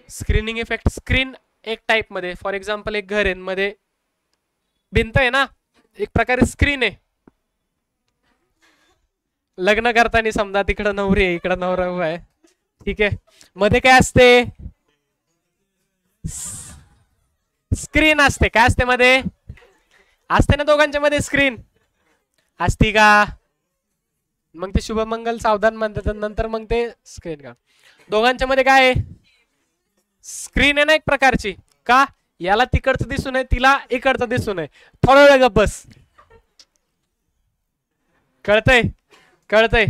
Screening effect. स्क्रीन एक टाइप मध्ये, फॉर एक्झाम्पल एक घर आहे, मध्ये भिंत आहे ना, एक प्रकारे स्क्रीन आहे. लग्न करताना समजा तिकडं नवरी आहे, इकडं नवरा उभा आहे, ठीक आहे, मध्ये काय असते? स्क्रीन असते. काय असते मध्ये? असते ना दोघांच्या मध्ये स्क्रीन असती का? मग ते शुभमंगल सावधान म्हणतात, नंतर मग ते स्क्रीन. का दोघांच्या मध्ये काय आहे? स्क्रीन आहे ना एक प्रकारची. का? याला तिकडचं दिसू नये, तिला इकडचं दिसू नये. थोडा वेळ गप्प बस. कळतंय? कळतंय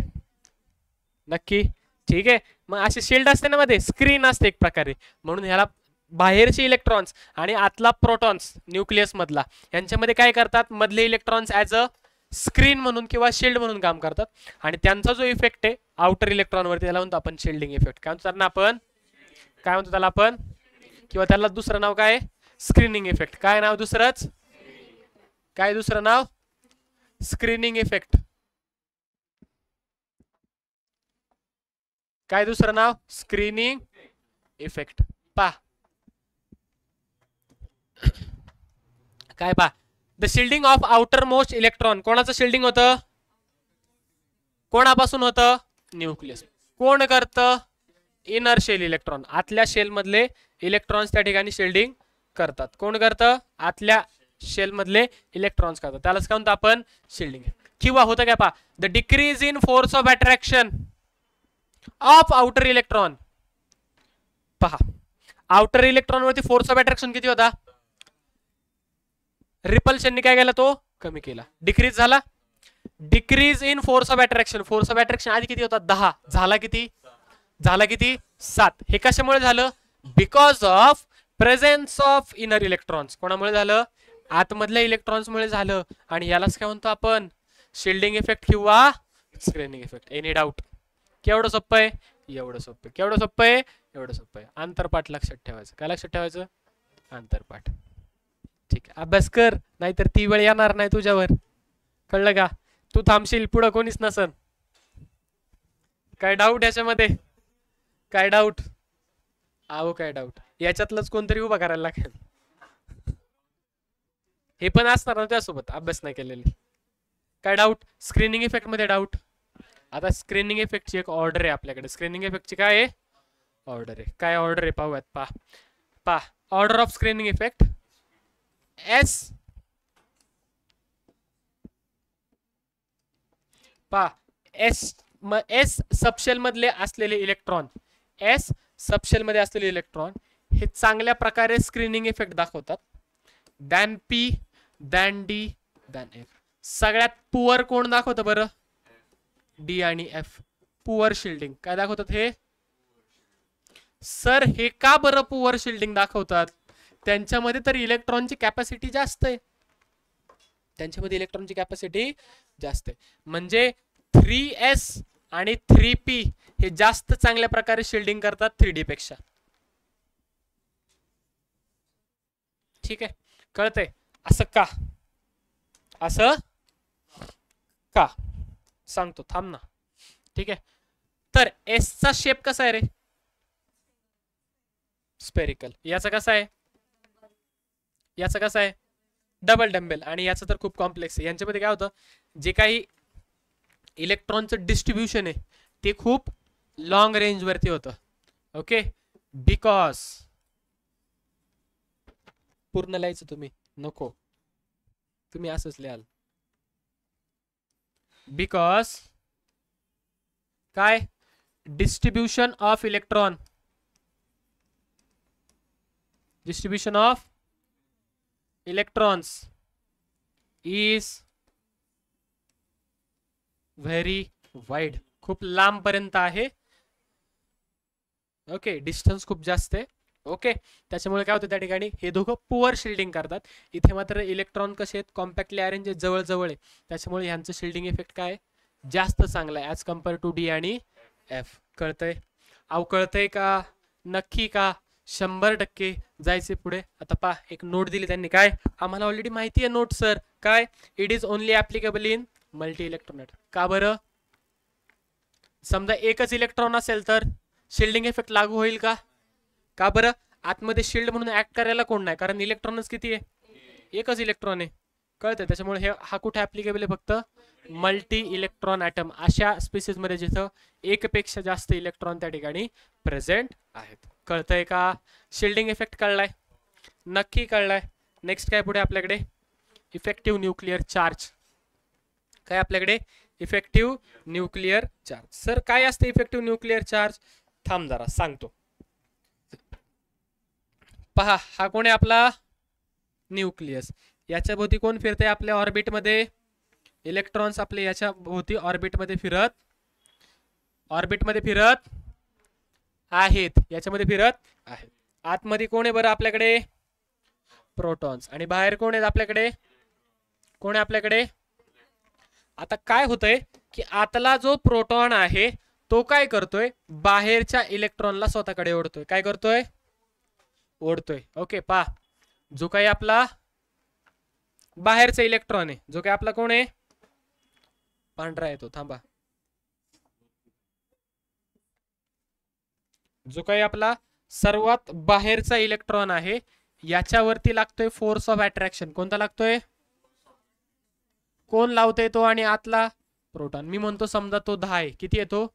नक्की? ठीक आहे. मग अशी शिल्ड असते ना मध्ये, स्क्रीन असते एक प्रकारे. म्हणून ह्याला बाहेरचे इलेक्ट्रॉन्स आणि आतला प्रोटॉन्स न्यूक्लियस मधला यांच्यामध्ये काय करतात? मधले इलेक्ट्रॉन्स ऍज अ स्क्रीन म्हणून किंवा शिल्ड म्हणून काम करतात. आणि त्यांचा जो इफेक्ट आहे आउटर इलेक्ट्रॉन वरती त्याला म्हणतो आपण शिल्डिंग इफेक्ट. काय म्हणतो आपण? काय म्हणतो त्याला आपण? किंवा त्याला दुसरं नाव काय? Screening effect. काय नाव दुसरंच? काय दुसरं नाव? Screening effect. काय दुसरं नाव? Screening effect. पा काय पा? The shielding of outermost electron. कोणाचं शिल्डिंग होतं? कोणापासून होतं? न्यूक्लियस. कोण करतं? Inner shell electron. आतल्या शेल मधले इलेक्ट्रॉन्स त्या ठिकाणी शिल्डिंग करतात. कोण करतं? आतल्या शेल मधले इलेक्ट्रॉन्स करतात. त्यालाच काय म्हणतो आपण? शिल्डिंग. किंवा होतं काय पा? The decrease in force of attraction of outer electron. पहा, आउटर इलेक्ट्रॉन वरती फोर्स ऑफ अट्रॅक्शन किती होता? रिपल्शनने काय केला? तो कमी केला. डिक्रीज झाला. Decrease in force of attraction. Force of attraction आधी किती होता? 10. झाला किती? झाला किती? 7. हे कशामुळे झालं? Because of presence of inner electrons. कोणामुळे झालं? आतमधल्या इलेक्ट्रॉन्स मुळे झालं. आणि यालाच काय म्हणतो आपण? शिल्डिंग इफेक्ट किंवा स्क्रीनिंग इफेक्ट. Any doubt? केवढं सोपं आहे? एवढं सोपं. केवढं सोपं आहे? एवढं सोपं आहे. आंतरपाठ लक्षात ठेवायचं. काय लक्षात ठेवायचं? आंतरपाठ. ठीक आहे, अभ्यास कर, नाहीतर ती वेळ येणार नाही तुझ्यावर. कळलं का? तू थांबशील, पुढं कोणीच नसन. काय डाऊट याच्यामध्ये? काय डाऊट? आहो काय डाऊट? याच्यातलंच कोणतरी उभा करायला लागेल. हे पण असणार ना त्यासोबत, अभ्यास नाही केलेली. काय डाऊट? स्क्रीनिंग इफेक्ट मध्ये डाऊट? आता स्क्रीनिंग इफेक्टची एक ऑर्डर आहे आपल्याकडे. स्क्रीनिंग इफेक्टची काय आहे? ऑर्डर आहे. काय ऑर्डर आहे पाहूयात. पा order of screening effect. S पा एस सबशेल मधले असलेले इलेक्ट्रॉन, एस सबशेल मध्ये असलेले इलेक्ट्रॉन हे चांगल्या प्रकारे स्क्रीनिंग इफेक्ट दाखवतात. Than P, than D, than F. सगळ्यात पुअर कोण दाखवतं बरं? डी आणि एफ. Poor shielding. काय दाखवतात हे? सर हे का बरं पुअर शिल्डिंग दाखवतात? त्यांच्यामध्ये तर इलेक्ट्रॉनची कॅपॅसिटी जास्त आहे. त्यांच्यामध्ये इलेक्ट्रॉनची कॅपॅसिटी जास्त आहे. म्हणजे 3s आणि 3p हे जास्त चांगल्या प्रकारे शिल्डिंग करतात 3D पेक्षा. ठीक आहे, कळतंय? असं का, असं का सांगतो, थांब ना. ठीक आहे, तर एसचा शेप कसा आहे रे? स्पेरिकल. याचा कसा आहे? याचा कसा आहे? Double dumbbell. आणि याचं तर खूप कॉम्प्लेक्स आहे. यांच्यामध्ये काय होतं, जे काही इलेक्ट्रॉनचं डिस्ट्रीब्युशन आहे ते खूप लॉंग रेंज वरती होतं. ओके, बिकॉज, पूर्ण लिहायचं तुम्ही नको, तुम्ही असंच लिहाल. बिकॉज काय? Distribution of electron, distribution of electrons is very wide, खूप लांब पर्यंत आहे. ओके, डिस्टन्स खूप जास्त आहे. ओके, त्याच्यामुळे काय होतं त्या ठिकाणी, हे दोघं पुअर शिल्डिंग करतात. इथे मात्र इलेक्ट्रॉन कसे आहेत, कॉम्पॅक्टली अरेंज, जवळ जवळ आहे, त्याच्यामुळे ह्यांचं शिल्डिंग इफेक्ट काय जास्त चांगला आहे ॲज कम्पेअर टू डी आणि एफ. कळतंय? अहो कळतंय का? नक्की का? 100% जायचे पुढे. आता पहा, एक नोट दिली त्यांनी, काय आम्हाला ऑलरेडी माहिती आहे नोट सर, काय it is only applicable in multi इलेक्ट्रॉनेट. का बरं? समजा एकच इलेक्ट्रॉन असेल तर शिल्डिंग इफेक्ट लागू होईल का? का बरं? आतमध्ये शिल्ड म्हणून ऍक्ट करायला कोण नाही, कारण इलेक्ट्रॉनच किती आहे? एकच इलेक्ट्रॉन आहे. कळतंय? त्याच्यामुळे हे हा कुठे ऍप्लिकेबल आहे? फक्त मल्टी इलेक्ट्रॉन ॲटम अशा स्पीसीज मध्ये जिथं एकपेक्षा जास्त इलेक्ट्रॉन त्या ठिकाणी प्रेझेंट आहेत. कळतंय का? शिल्डिंग इफेक्ट कळलाय? नक्की कळलाय? नेक्स्ट काय पुढे आपल्याकडे? Effective nuclear charge. काय आपल्याकडे? Effective nuclear charge. सर काय असते इफेक्टिव्ह न्यूक्लिअर चार्ज? थांब जरा सांगतो. पहा, हा कोण आहे आपला? न्यूक्लियस. याच्या भोवती कोण फिरते आपल्या ऑर्बिटमध्ये? इलेक्ट्रॉन्स आपले याच्या भोवती ऑर्बिटमध्ये फिरत आहेत, याच्यामध्ये फिरत आहेत. आतमध्ये कोण आहे बरं आपल्याकडे? प्रोटॉन्स. आणि बाहेर कोण आहेत आपल्याकडे? कोण आहे आपल्याकडे? आता काय होतंय की आतला जो प्रोटॉन आहे तो काय करतोय? बाहेरच्या इलेक्ट्रॉनला स्वतःकडे ओढतोय. काय करतोय? ओढतोय. ओके, पहा, जो काही आपला बाहेरचा इलेक्ट्रॉन आहे, जो काही आपला कोण आहे? पांढरा येतो, थांबा. जो काही आपला सर्वात बाहेरचा इलेक्ट्रॉन आहे याच्यावरती लागतोय फोर्स ऑफ अट्रॅक्शन. कोणता लागतोय? कोण लावतोय तो? आणि आतला प्रोटॉन. मी म्हणतो समजा तो 10 आहे. किती येतो?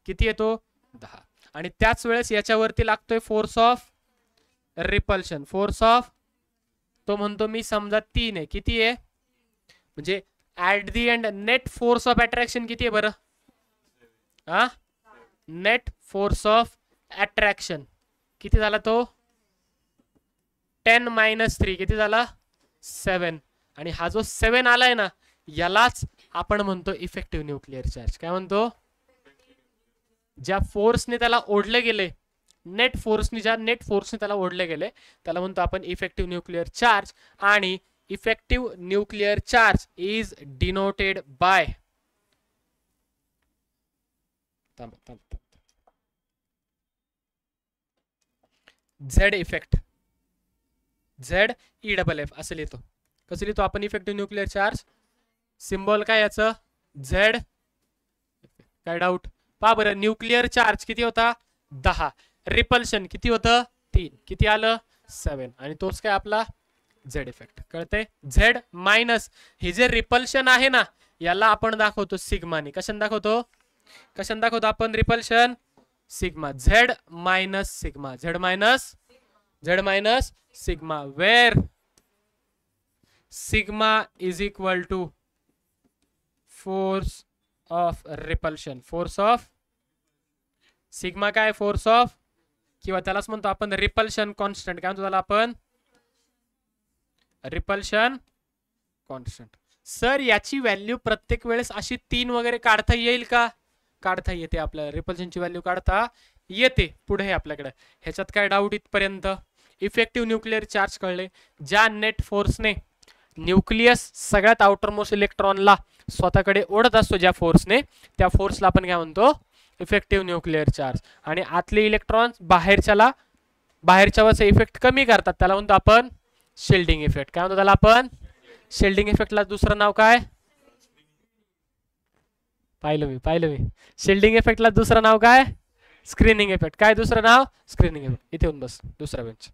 किती येतो? 10. आणि त्याच वेळेस याच्यावरती लागतोय force of repulsion. Force of, तो म्हणतो मी समजा 3 आहे. किती आहे? म्हणजे at the end net force of attraction किती आहे बरं? हा, नेट फोर्स ऑफ अट्रॅक्शन किती झाला तो? 10 - 3 किती झाला? 7. आणि हा जो 7 आलाय ना, यालाच आपण म्हणतो इफेक्टिव्ह न्यूक्लिअर चार्ज. काय म्हणतो? ज्या फोर्सने त्याला ओढले गेले, नेट फोर्सने त्याला ओढले गेले, त्याला म्हणतो आपण इफेक्टिव्ह न्यूक्लिअर चार्ज. आणि effective nuclear charge is denoted by Z effect. ZEFF असं लिहितो. कसं लिहितो आपण इफेक्टिव्ह न्यूक्लिअर चार्ज? सिम्बॉल काय याचं? झेड. काय डाऊट? पहा बरं, न्यूक्लिअर चार्ज किती होता? 10. रिपल्शन किती होतं? 3. किती आलं? 7. आणि तोच काय आपला झेड इफेक्ट. कळतंय? झेड मायनस हे जे रिपल्शन आहे ना, याला आपण दाखवतो सिग्माने. कशाने दाखवतो? आपण repulsion? Sigma. Z minus sigma. Z minus sigma, where sigma is equal to force of repulsion. Force of sigma काय? फोर्स ऑफ, किंवा त्यालाच म्हणतो आपण रिपल्शन कॉन्स्टंट. काय म्हणतो त्याला आपण? Repulsion constant. सर याची व्हॅल्यू प्रत्येक वेळेस अशी 3 वगैरे काढता येईल का? काढता येते. आपल्याला रिपल्शनची व्हॅल्यू काढता येते. पुढे आहे आपल्याकडे. ह्याच्यात काय डाऊट इथपर्यंत? इफेक्टिव्ह न्यूक्लिअर चार्ज कळले. ज्या नेट फोर्सने न्यूक्लियस सगळ्यात आउटरमोस्ट इलेक्ट्रॉनला स्वतःकडे ओढत असतो, ज्या फोर्सने, त्या फोर्सला आपण काय म्हणतो? इफेक्टिव्ह न्यूक्लिअर चार्ज, आणि आतले इलेक्ट्रॉन्स बाहेरच्यावरचा इफेक्ट कमी करतात, त्याला म्हणतो आपण शिल्डिंग इफेक्ट. काय म्हणतो त्याला आपण? शिल्डिंग इफेक्टला दुसरं नाव काय? पाहिलं मी. शिल्डिंग इफेक्टला दुसरं नाव काय? Screening effect. काय दुसरं नाव? Screening effect. इथे येऊन बस, दुसरा bench.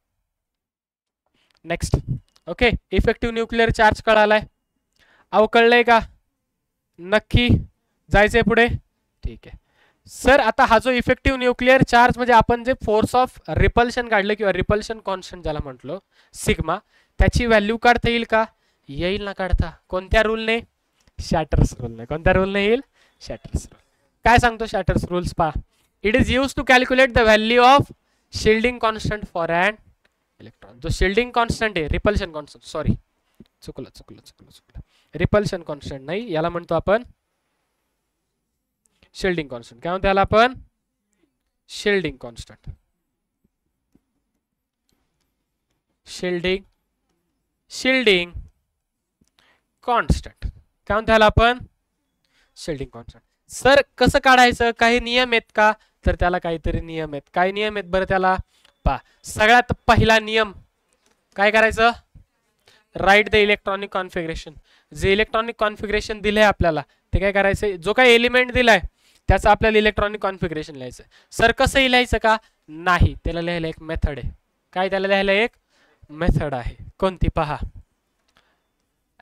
Next. Okay, effective nuclear charge कळालाय? अहो कळलंय का? नक्की जायचंय पुढे? ठीक आहे सर. आता हा जो इफेक्टिव्ह न्यूक्लिअर चार्ज म्हणजे आपण जे फोर्स ऑफ रिपल्शन काढलं किंवा रिपल्शन कॉन्स्टंट ज्याला म्हटलो सिग्मा, त्याची व्हॅल्यू काढता येईल का? येईल ना काढता. कोणत्या रूलने? शॅटर्स रूलने. कोणत्या रूलने येईल? Slater's rule. काय सांगतो शॅटर्स रूल्स? पहा, it is use to calculate the value of shielding constant for an electron. जो शिल्डिंग कॉन्स्टंट आहे, रिपल्शन कॉन्स्टंट, सॉरी चुकलं. रिपल्शन कॉन्स्टंट नाही, याला म्हणतो आपण शिल्डिंग कॉन्स्टंट. काय म्हणतो याला आपण? Shielding constant. Shielding constant. काय म्हणतो याला आपण? Shielding constant. सर कसं काढायचं? काही नियम आहेत का? तर त्याला काहीतरी नियम आहेत. काय नियम आहेत बरं त्याला? पहा, सगळ्यात पहिला नियम काय करायचं? Write the electronic configuration. जे इलेक्ट्रॉनिक कॉन्फिगरेशन दिलंय आपल्याला ते काय करायचं? जो काही एलिमेंट दिलाय त्याचं आपल्याला इलेक्ट्रॉनिक कॉन्फिगरेशन लिहायचं. सर कसं लिहायचं का? नाही, त्याला लिहायला एक मेथड आहे. काय त्याला लिहायला एक मेथड आहे? कोणती? पहा,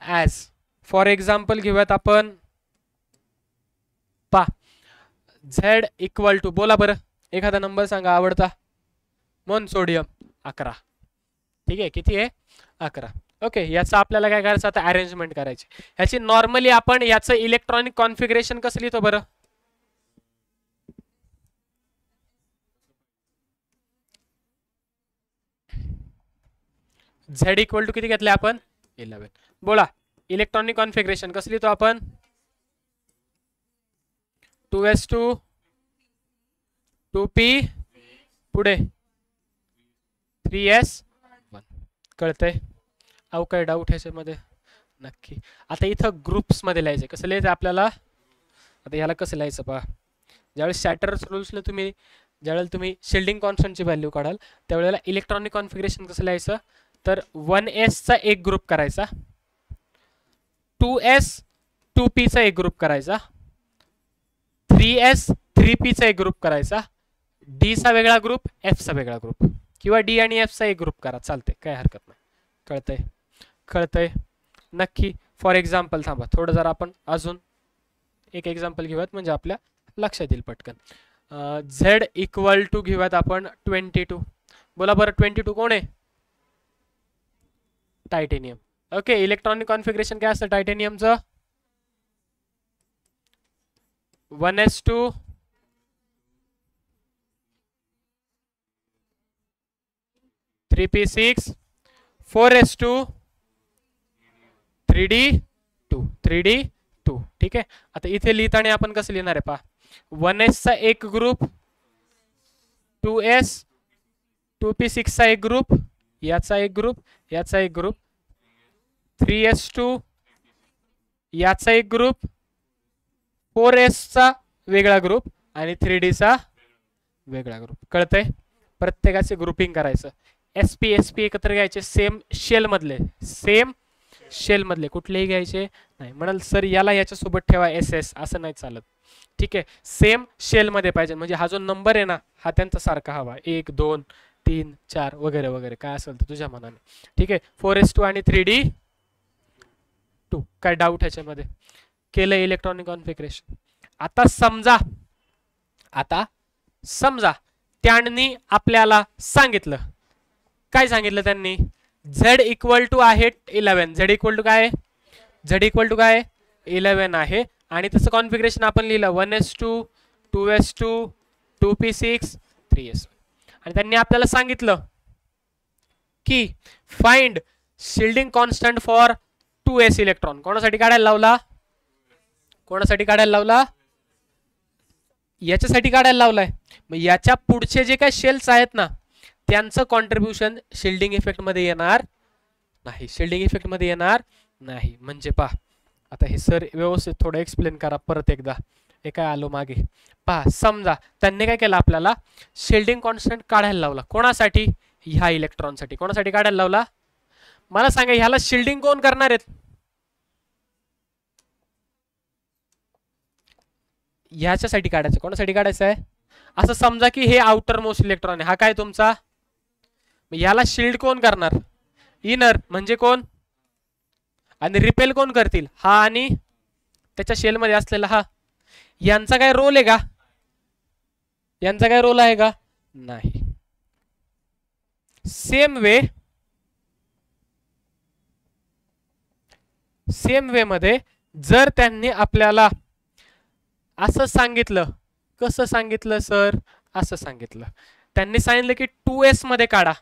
ॲज फॉर एक्झाम्पल घेऊयात आपण. पहा, झेड इक्वल टू, बोला बरं एखादा नंबर सांगा आवडता. मोन सोडियम 11. ठीक आहे, किती आहे? 11. ओके, याचं आपल्याला काय करायचं आता? अरेंजमेंट करायची. याची नॉर्मली आपण याचं इलेक्ट्रॉनिक कॉन्फिगरेशन कसं लिहितो बरं? झेड इक्वल टू किती घेतले आपण? 11. बोला, इलेक्ट्रॉनिक कॉन्फिगरेशन कसं लिहितो आपण? 2s2 2p पुढे 3s1. कळतंय? अहो काय डाऊट ह्याच्यामध्ये? नक्की. आता इथं ग्रुप्स मध्ये लिहायचं. कसं लिहायचं आपल्याला? आता याला कसं लिहायचं पहा. ज्यावेळेस शॅटर्स रूल्सला ज्यावेळेला तुम्ही शिल्डिंग कॉन्स्टंटची व्हॅल्यू काढाल त्यावेळेला इलेक्ट्रॉनिक कॉन्फिगरेशन कसं लिहायचं? तर 1s चा एक ग्रुप करायचा, 2s 2p चा एक ग्रुप करायचा, 3s 3p चा एक ग्रुप करायचा, d चा वेगळा ग्रुप, f चा वेगळा ग्रुप, किंवा d आणि f चा एक ग्रुप करा, चालते, काय हरकत नाही. कळतंय नक्की? फॉर एक्झाम्पल थांबा थोडं जरा आपण अजून एक एक्झाम्पल घेऊयात म्हणजे आपल्या लक्षात येईल पटकन. z इक्वल टू घेऊयात आपण 22. बोला बरं 22 कोण आहे? टायटेनियम. ओके, इलेक्ट्रॉनिक कॉन्फिगरेशन काय असतं टायटेनियमचं? 1s2 3p6 4s2 3d2. ठीक आहे. आता इथे लिहिताना आपण कसं लिहिणार आहे पहा. 1s चा एक ग्रुप, 2s 2p6 चा एक ग्रुप, याचा एक ग्रुप, याचा एक ग्रुप, 3s2 याचा एक ग्रुप, 4s चा वेगळा ग्रुप आणि 3d चा वेगळा ग्रुप. कळतंय? प्रत्येकाचे ग्रुपिंग करायचं. sp एकत्र घ्यायचे, सेम शेल मधले कुठलेही घ्यायचे नाही. म्हणाल सर याला याच्यासोबत ठेवा ss, असं नाही चालत. ठीक आहे, सेम शेल मध्ये पाहिजे. म्हणजे हा जो नंबर आहे ना हा त्यांचा सारखा हवा, 1 2 3 4 वगैरे वगैरे काय असेल तर तुझ्या मनाने. ठीक आहे, 4s2 आणि 3d2. काय डाऊट ह्याच्यामध्ये? केलं इलेक्ट्रॉनिक कॉन्फिगरेशन. आता समजा त्यांनी आपल्याला सांगितलं, काय सांगितलं त्यांनी? z इक्वल टू आहे 11. z इक्वल टू काय? z इक्वल टू काय? 11 आहे. आणि त्याचं कॉन्फिगरेशन आपण लिहिलं 1s2 2s2 2p6 3s. आणि त्यांनी आपल्याला सांगितलं की find shielding constant for 2s electron. कोणासाठी काढायला लावला? याच्यासाठी काढायला लावलाय. मग याच्या पुढचे जे काही शेल्स आहेत ना त्यांचं कॉन्ट्रीब्युशन शिल्डिंग इफेक्ट मध्ये येणार नाही. म्हणजे पहा आता हे सर व्यवस्थित थोडं एक्सप्लेन करा परत एकदा. हे काय आलो मागे पहा. समजा त्यांनी काय केलं, आपल्याला शिल्डिंग कॉन्स्टंट काढायला लावला. कोणासाठी? ह्या इलेक्ट्रॉनसाठी. कोणासाठी काढायला लावला मला सांगा. ह्याला शिल्डिंग कोण करणार आहेत? ह्याच्यासाठी काढायचं. कोणासाठी काढायचं आहे? असं समजा की हे आउटर मोस्ट इलेक्ट्रॉन आहे, हा काय तुमचा. याला शिल्ड कोण करणार? इनर म्हणजे कोण? आणि रिपेल कोण करतील? हा आणि त्याच्या शेल मध्ये असलेला हा. यांचा काय रोल आहे का? यांचा काय रोल आहे का? नाही. सेम वे मध्ये जर त्यांनी आपल्याला असं सांगितलं, कसं सांगितलं सर? असं सांगितलं, त्यांनी सांगितलं की 2s मध्ये काढा,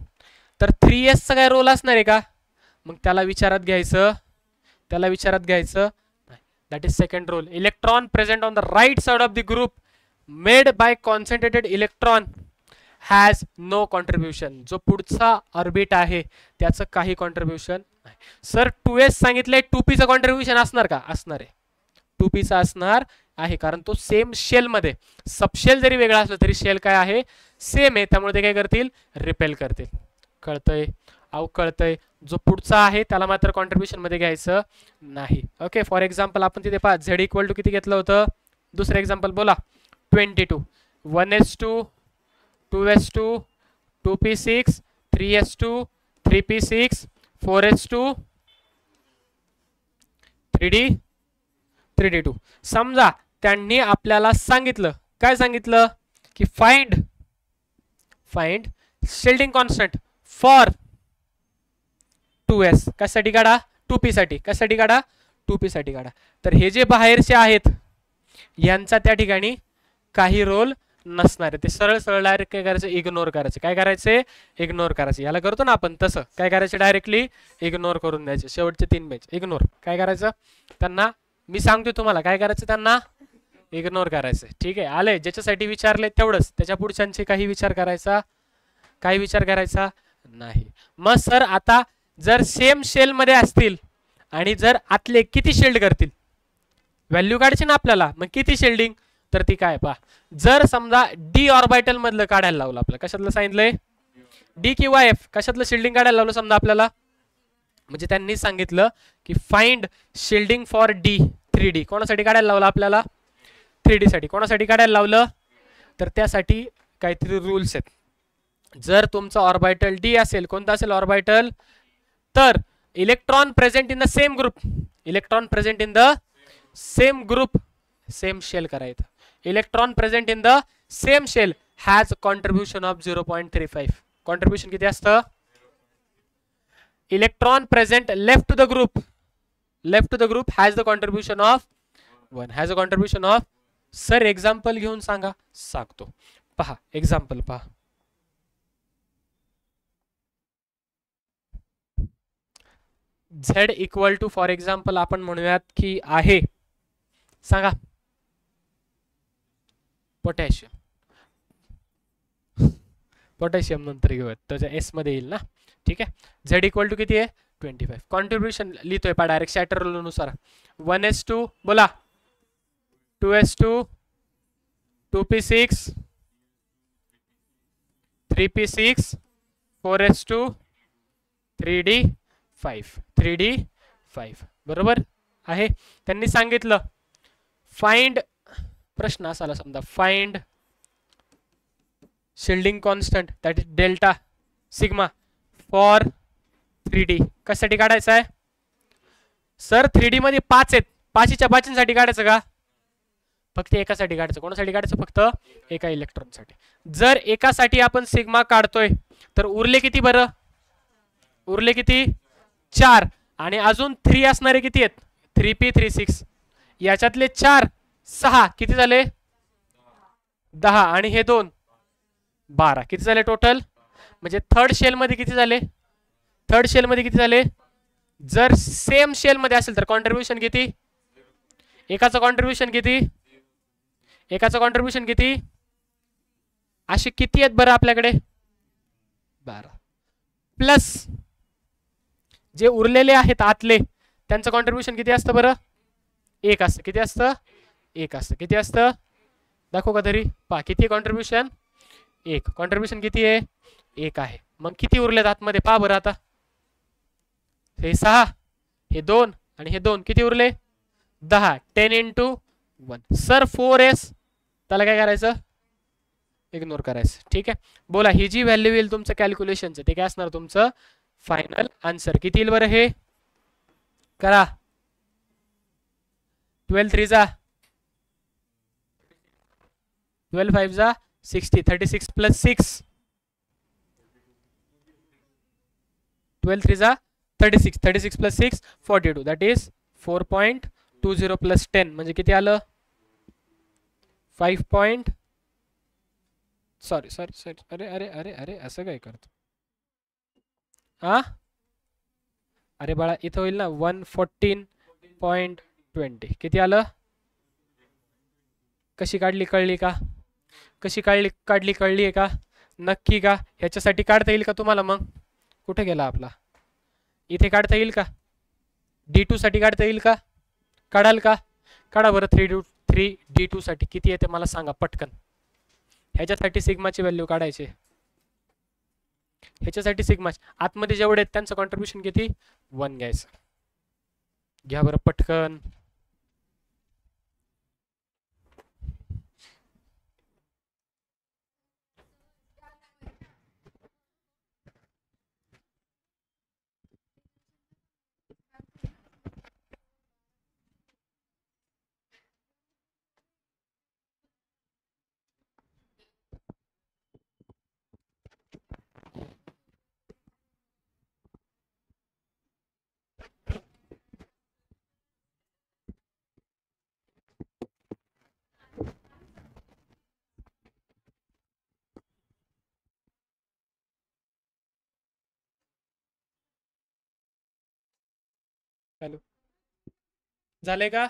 तर 3s चा काय रोल असणार आहे का? मग त्याला विचारात घ्यायचं. That is second rule. Electron present on the right side of the group made by concentrated electron has no contribution. जो पुढचा ऑर्बिट आहे त्याचं काही कॉन्ट्रीब्युशन नाही. सर 2s सांगितलंय, 2p चं कॉन्ट्रीब्युशन असणार का? असणार आहे. 2p चा असणार आहे, कारण तो सेम शेल मध्ये. सबशेल जरी वेगळा असला तरी शेल काय आहे? सेम आहे. त्यामुळे ते काय करतील? रिपेल करतील. कळतंय? अहो कळतंय. जो पुढचा आहे त्याला मात्र कॉन्ट्रीब्युशन मध्ये घ्यायचं नाही. ओके. फॉर एक्झाम्पल आपण तिथे पहा झेड इक्वल टू किती घेतलं होतं? दुसरं एक्झाम्पल बोला. 22. 1s2 2s2 2p6 3s2 3p6 4s2 3d 3d2. समजा त्यांनी आपल्याला सांगितलं, काय सांगितलं? की find shielding constant for 2s. कशासाठी काढा? 2p साठी. कशासाठी काढा? 2p साठी काढा. तर हे जे बाहेरचे आहेत यांचा त्या ठिकाणी काही रोल नसणार आहे. ते सरळ सरळ डायरेक्ट काय करायचं? इग्नोर करायचं. काय करायचे? इग्नोर करायचं. याला करतो ना आपण तसं. काय करायचं? डायरेक्टली इग्नोर करून द्यायचे. शेवटचे 3 बेंच इग्नोर. काय करायचं? त्यांना मी सांगतोय तुम्हाला काय करायचं, त्यांना इग्नोर करायचं. ठीक आहे. आले ज्याच्यासाठी विचारले तेवढंच, त्याच्या पुढच्यांचे काही विचार करायचा नाही. मग सर आता जर सेम शेल मध्ये असतील आणि जर आतले किती शिल्ड करतील? व्हॅल्यू काढायची ना आपल्याला. मग किती शिल्डिंग? तर ती काय पहा. जर समजा डी ऑर्बिटल मधलं काढायला लावलं, आपल्याला कशातलं सांगितलंय? डी किंवा एफ, कशातलं शिल्डिंग काढायला लावलं समजा आपल्याला. म्हणजे त्यांनी सांगितलं की find shielding for D 3d. कोणासाठी काढायला लावलं आपल्याला? 3d साठी. कोणासाठी काढायला लावलं? तर त्यासाठी काहीतरी रूल्स आहेत. जर तुमचा ऑर्बिटल डी असेल, कोणता असेल ऑर्बिटल? तर electron present in the same group, same shell करायचं. Electron present in the same shell has contribution of 0.35. Contribution किती असतं? Electron present left to the group has the contribution of 1. Has a contribution of. Sir example घेऊन सांगा. सांगतो. पहा एक्झाम्पल पहा. Z equal to for example आपण म्हणूयात की आहे, सांगा, पोटॅशियम नंतर घेऊयात, त्याच्या एस मध्ये येईल ना. ठीक आहे. झेड इक्वल टू किती आहे? 25. कॉन्ट्रीब्युशन लिहितोय पहा डायरेक्ट शॅटर रूल नुसार. 1s2 बोला, 2s2 2p6 3p6 4s2 3d5 बरोबर आहे. त्यांनी सांगितलं फाइंड, प्रश्न असाला समजा, find shielding constant that is delta sigma for 3d. कशासाठी काढायचं आहे? सर 3d मध्ये 5 आहेत, 5च्या 5साठी काढायचं का? फक्त एकासाठी काढायचं. कोणासाठी काढायचं? फक्त एका इलेक्ट्रॉन साठी. जर एकासाठी आपण सिग्मा काढतोय तर उरले किती बरं? उरले किती? 4. आणि अजून 3 असणारे किती आहेत? 3p 36. याच्यातले 4 6 किती झाले? 10. आणि हे 2 12. किती झाले टोटल? म्हणजे थर्ड शेल मध्ये किती झाले? जर सेम शेल मध्ये असेल तर कॉन्ट्रीब्युशन किती? एकाचं कॉन्ट्रीब्युशन किती? असे किती आहेत बरं आपल्याकडे? 12. प्लस जे उरलेले आहेत आतले, त्यांचं कॉन्ट्रीब्युशन किती असतं बरं? 1 असतं. किती असतं? एक असतं. किती असतं दाखवू का तरी? पहा किती कॉन्ट्रीब्युशन? एक. कॉन्ट्रीब्युशन किती आहे? एक आहे. मग किती उरलेत आतमध्ये पहा बरं आता. हे 6, हे 2 आणि हे 2 किती उरले? 10. 10 इंटू 1 सर 4s. त्याला काय करायचं? इग्नोर करायचं. ठीक आहे. बोला ही जी व्हॅल्यू येईल तुमचं कॅल्क्युलेशनचं ते काय असणार तुमचं फायनल आन्सर. किती येईल बरं हे? करा. 12 3 जा 12 5 जा 60. 36 प्लस 6. 12 3 जा 36. 36 प्लस 6 42. दॅट इज 4.20 प्लस 10 म्हणजे किती आलं? 5 पॉईंट सॉरी सॉरी सॉरी अरे अरे अरे अरे असं काय करतो हा? अरे बाळा इथं होईल ना 114.20. किती आलं? कशी काढली कळली का? कशी काढली कळली आहे का? नक्की का? ह्याच्यासाठी काढता येईल का तुम्हाला? मग कुठे गेला आपला? इथे काढता येईल का? D2 साठी काढता येईल का? काढाल का? काढा बरं. 3 D2 साठी किती येते मला सांगा पटकन. ह्याच्यासाठी सिग्माची व्हॅल्यू काढायची. ह्याच्यासाठी सिग्मा आतमध्ये जेवढे आहेत त्यांचं कॉन्ट्रीब्युशन किती? 1 घ्यायचं. घ्या बरं पटकन. हॅलो झाले का?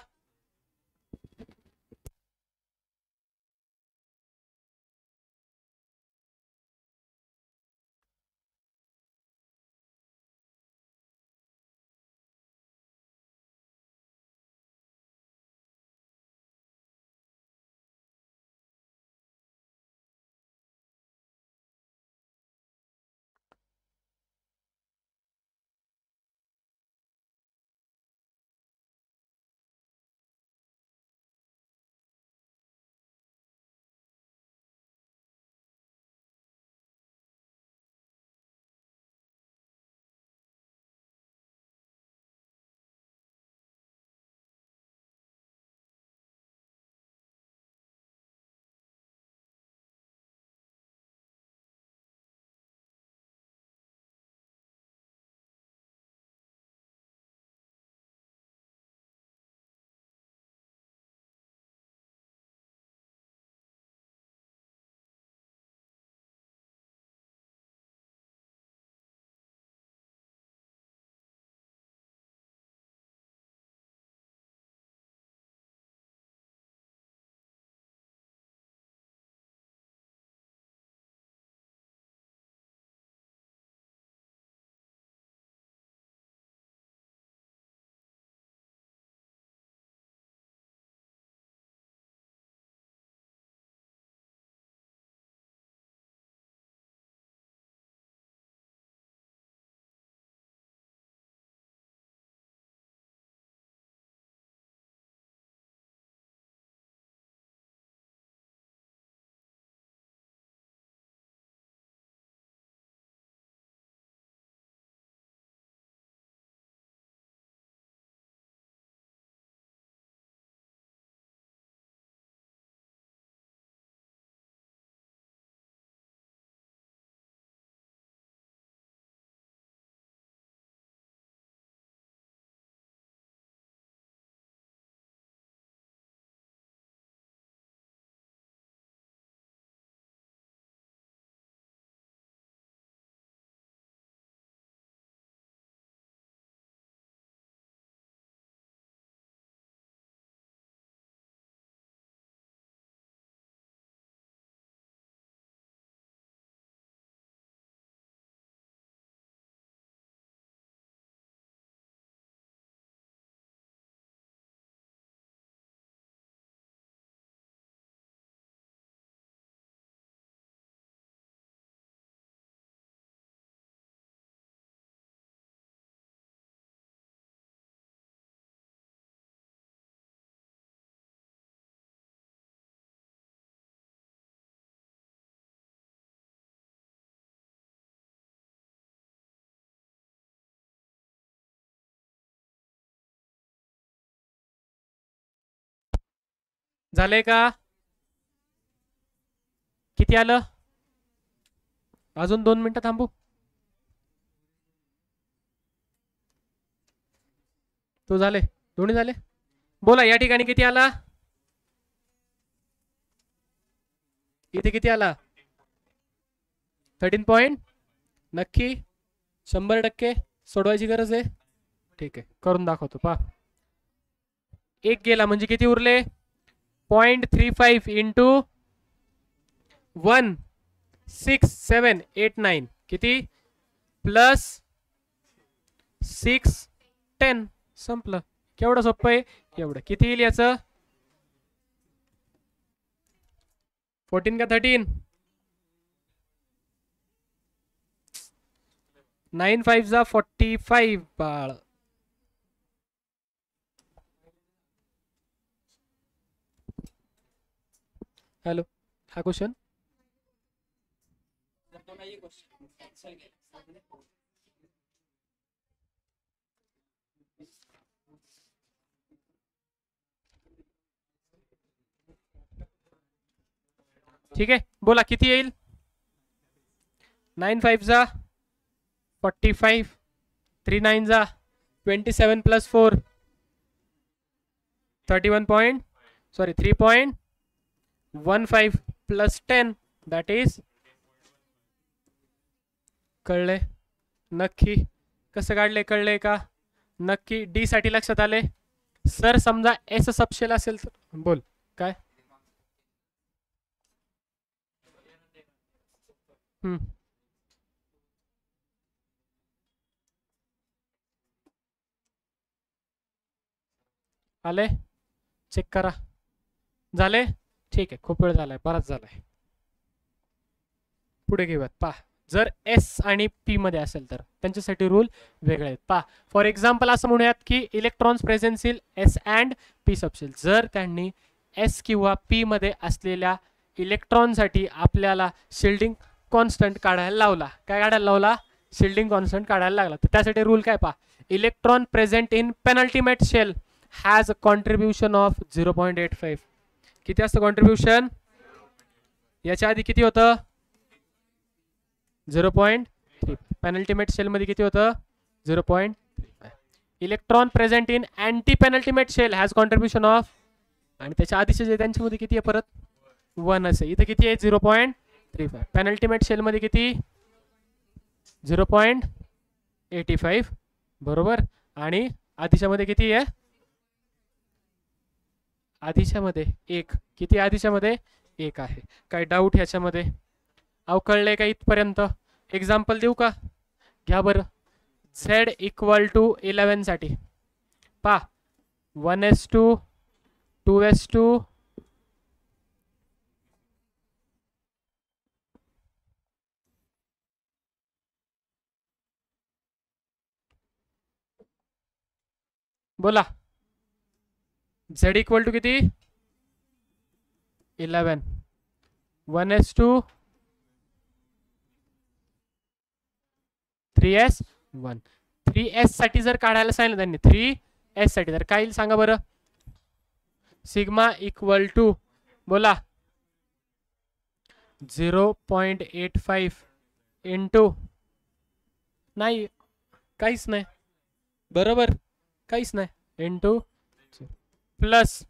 झालंय का? किती आलं? अजून 2 मिनिटं थांबू. तो झाले, दोन्ही झाले. बोला या ठिकाणी किती आला? इथे किती आला? 13 पॉइंट. नक्की 100% सोडवायची गरज आहे. ठीक आहे, करून दाखवतो पा. एक गेला म्हणजे किती उरले? 0.35 इंटू 16789 किती? प्लस 610. संपलं. केवढं सोपं आहे. एवढं किती येईल याचं? 14 का 13? 9 5 जा 45 बाळ. हॅलो, हा क्वेश्चन ठीक आहे. बोला किती येईल? 9 5 जा 45, 3 9 जा 27 plus 4 31 point, sorry 3.15 plus 10 that is. कळले? नक्की कसं काढले? कळले का? नक्की. डी साठी लक्षात आले? सर समजा एस सबशेल असेल तर बोल काय? आले? चेक करा. झाले? ठीक आहे, खूप वेळ झालाय, बराच झालाय. पुढे घेऊयात. पा जर एस आणि पी मध्ये असेल तर त्यांच्यासाठी रूल वेगळे आहेत. पा फॉर एक्झाम्पल असं म्हणूयात की electrons presence in S and P subshell. जर त्यांनी एस किंवा पी मध्ये असलेल्या इलेक्ट्रॉनसाठी आपल्याला शिल्डिंग कॉन्स्टंट काढायला लावला. काय काढायला लावला? शिल्डिंग कॉन्स्टंट काढायला लागला. तर त्यासाठी रूल काय? पा electron present in penultimate shell has a contribution of 0.85. किती असतं कॉन्ट्रीब्युशन? याच्या आधी किती होतं? 0.3. पेनल्टीमेट शेल मध्ये किती होतं? 0.35. Electron present in anti penultimate shell has contribution of, आणि त्याच्या आधीचे जे त्यांच्यामध्ये किती आहे परत? 1 असे. इथे किती आहे? 0.35. पेनल्टीमेट शेल मध्ये किती? 0.85 बरोबर. आणि आधीच्या मध्ये किती आहे? आधीच्या मध्ये 1. किती आधीच्या मध्ये? 1 आहे. काही डाऊट ह्याच्यामध्ये? कळले का इथपर्यंत? एक्झाम्पल देऊ का? घ्या बरं. झेड इक्वल टू 11 साठी पा 1s2 2s2 बोला. झेड इक्वल टू किती? 11. 1s2 3s1. 3s साठी जर काढायला सांगितलं त्यांनी 3s साठी तर काय येईल सांगा बरं? सिग्मा इक्वल टू बोला 0.85 इंटू, नाही काहीच नाही बरोबर, काहीच नाही, इंटू प्लस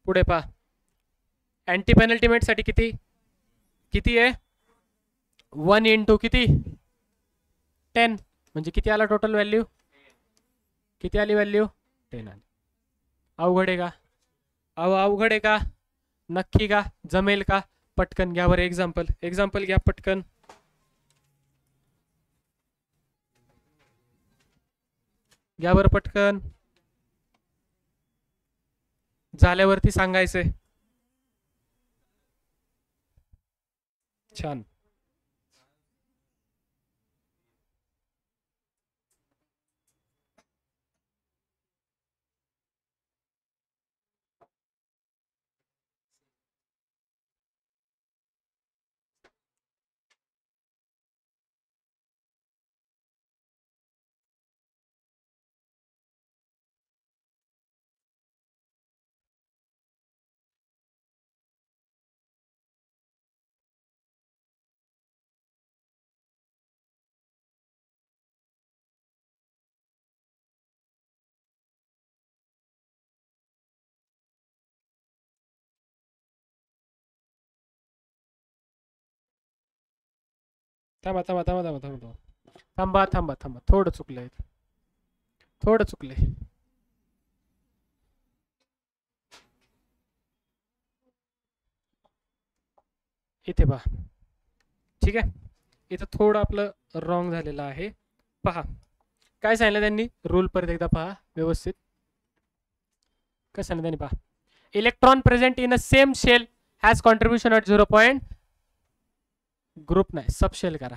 पुढे पहा अँटी पेनल्टीमेट साठी किती किती आहे? 1 इंटू किती? 10. म्हणजे किती आला टोटल व्हॅल्यू? किती आली व्हॅल्यू? 10 आली. अवघड आहे का? अवघड आहे का? नक्की का? जमेल का? पटकन घ्या बरं एक्झाम्पल. एक्झाम्पल घ्या पटकन. घ्या बरं पटकन. झाल्यावरती सांगायचंय. छान. थांबा थांबा थांबा थांबा थांबा थांबा थांबा थांबा थोडं चुकलंय, थोडं चुकलंय. इथे पहा, ठीक आहे. इथं थोडं आपलं रॉंग झालेलं आहे. पहा काय सांगितलं त्यांनी, रूल परत एकदा पहा व्यवस्थित. काय सांगितलं त्यांनी पहा, electron present in a same shell has contribution at 0. Group नाही, सबशेल करा.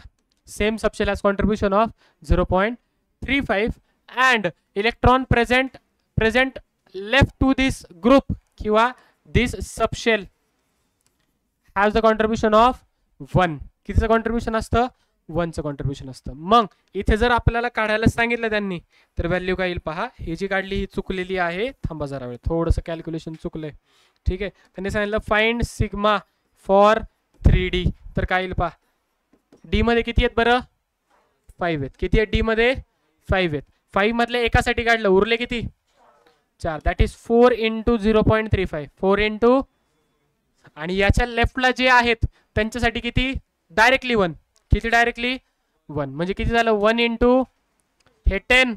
Same subshell has contribution of 0.35 and electron present left to this group किंवा this subshell has the contribution of 1. कितीचं कॉन्ट्रीब्युशन असतं, 1चं कॉन्ट्रीब्युशन असतं. मग इथे जर आपल्याला काढायला सांगितलं त्यांनी तर व्हॅल्यू काय येईल पहा. ही जी काढली ही चुकलेली आहे, थांबा जरा वेळ, थोडंसं कॅल्क्युलेशन चुकलंय. ठीक आहे, त्यांनी सांगितलं फाइंड सिग्मा फॉर 3D. तर काय येईल पहा, डी मध्ये किती आहेत बरं, 5 आहेत. किती आहेत डी मध्ये, 5 आहेत. 5 मधले एकासाठी काढलं, उरले किती, 4. दॅट इज 4 इंटू 0.35, 4 इंटू, आणि याच्या लेफ्टला जे आहेत त्यांच्यासाठी किती, डायरेक्टली 1. किती डायरेक्टली 1, म्हणजे किती झालं, 1 इंटू हे 10,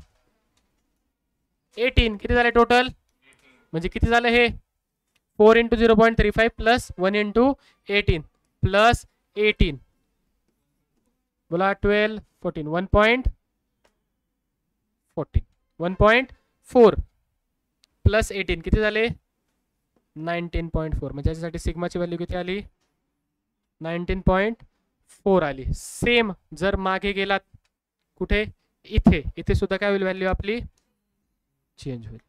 18. किती झाले टोटल, म्हणजे किती झालं हे 4 इंटू 0.35 प्लस 1 इंटू 18 प्लस 18, बोला 12, 14, 1.14, 1.4 प्लस 18 किती झाले 19.4. म्हणजे याच्यासाठी सिग्माची व्हॅल्यू किती आली, 19.4 आली. सेम जर मागे गेलात कुठे, इथे, इथे सुद्धा काय होईल, व्हॅल्यू आपली चेंज होईल.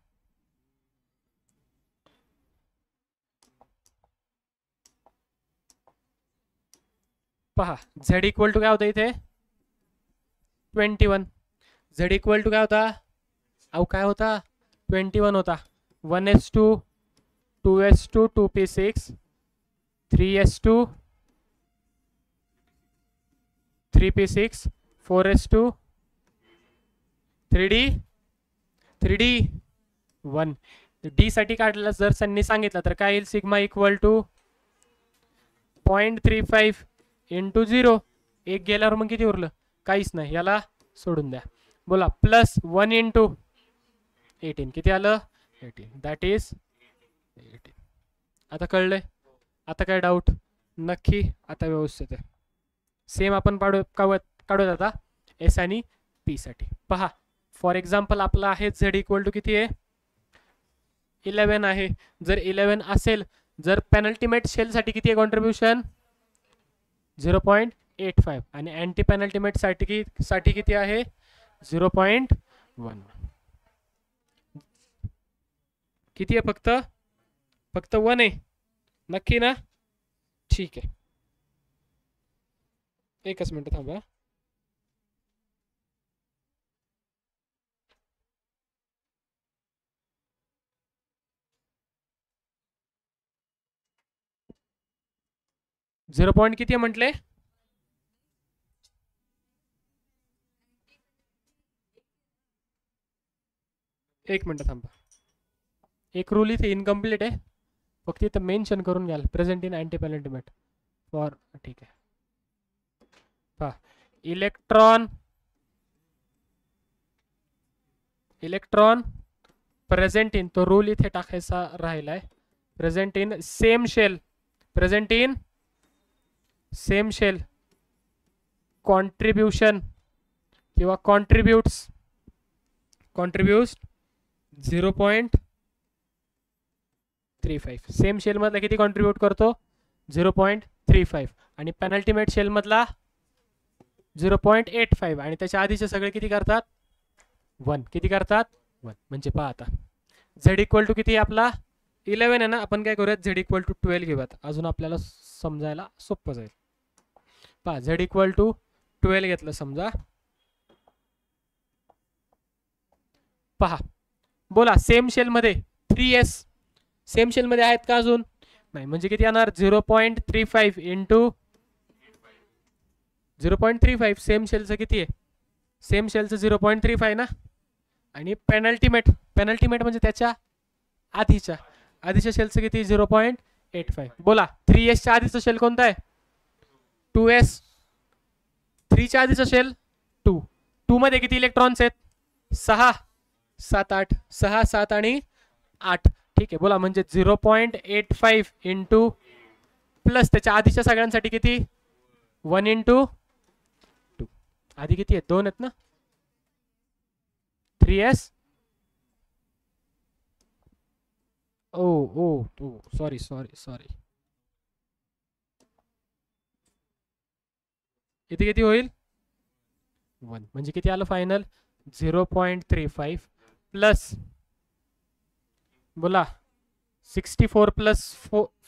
पहा z इक्वल टू काय होता इथे 21. z इक्वल टू काय होता, अहो काय होता 21 होता. 1s2 2s2 2p6 3s2 3p6 4s2 3d 1. D साठी काढला जर त्यांनी सांगितलं तर काय येईल, सिग्मा इक्वल टू 0.35 इंटू 0. एक गेल्यावर मग किती उरलं, काहीच नाही, याला सोडून द्या. बोला प्लस 1 इंटू 18 किती आलं 18. That is 18. आता कळलंय, आता काय डाऊट, नक्की आता व्यवस्थित आहे. सेम आपण काढूयात आता एस आणि पी साठी. पहा फॉर एक्झाम्पल आपला आहे झेड इक्वल टू किती आहे 11 आहे. जर 11 असेल, जर पेनल्टीमेट शेल साठी किती आहे कॉन्ट्रीब्युशन 0.85 आणि अँटी पेनल्टीमेट साठी किती आहे 0.1. किती आहे, फक्त 1 आहे, नक्की ना, ठीक आहे. एकच मिनिट थांबा. झिरो पॉइंट किती आहे म्हटले, एक मिनिट थांबा. एक रूल इथे इनकम्प्लीट आहे, फक्त इथं मेन्शन करून घ्याल present in anti penultimate for, ठीक आहे. पहा इलेक्ट्रॉन प्रेझेंट इन, तो रूल इथे टाकायचा राहिलाय. Present in same shell contribution किंवा कॉन्ट्रीब्यूट्स 0.35. सेम शेल मधला किती कॉन्ट्रीब्यूट करतो 0.35 आणि पेनल्टीमेट शेल मधला 0.85 आणि त्याच्या आधीचे सगळे किती करतात 1. किती करतात 1. म्हणजे पहा आता z इक्वल टू किती आपला 11 आहे ना, आपण काय करूयात z इक्वल टू 12 घेऊयात, अजून आपल्याला समजायला सोपं जाईल. पहा z इक्वल टू 12 घेतलं समजा. पहा बोला सेम शेल मध्ये 3s सेम शेल मध्ये आहेत का अजून नाही, म्हणजे किती येणार 0.35 इंटू 0.35. सेम शेलचं किती आहे, सेम शेलचं 0.35 ना, आणि पेनल्टीमेट म्हणजे त्याच्या आधीच्या शेलचं किती 0.85. बोला 3s च्या आधीचं शेल कोणता आहे 2s. 3च्या आधीच असेल 2. 2 मध्ये किती इलेक्ट्रॉन्स आहेत 6 7 8 6 7 आणि 8. ठीक आहे बोला म्हणजे 0.85 इंटू प्लस त्याच्या आधीच्या सगळ्यांसाठी किती 1 इंटू 2. आधी किती आहेत 2 आहेत ना 3s. ओ ओ ओ सॉरी सॉरी सॉरी इथे किती होईल 1 म्हणजे किती आलं फायनल 0.35 प्लस बोला 64 प्लस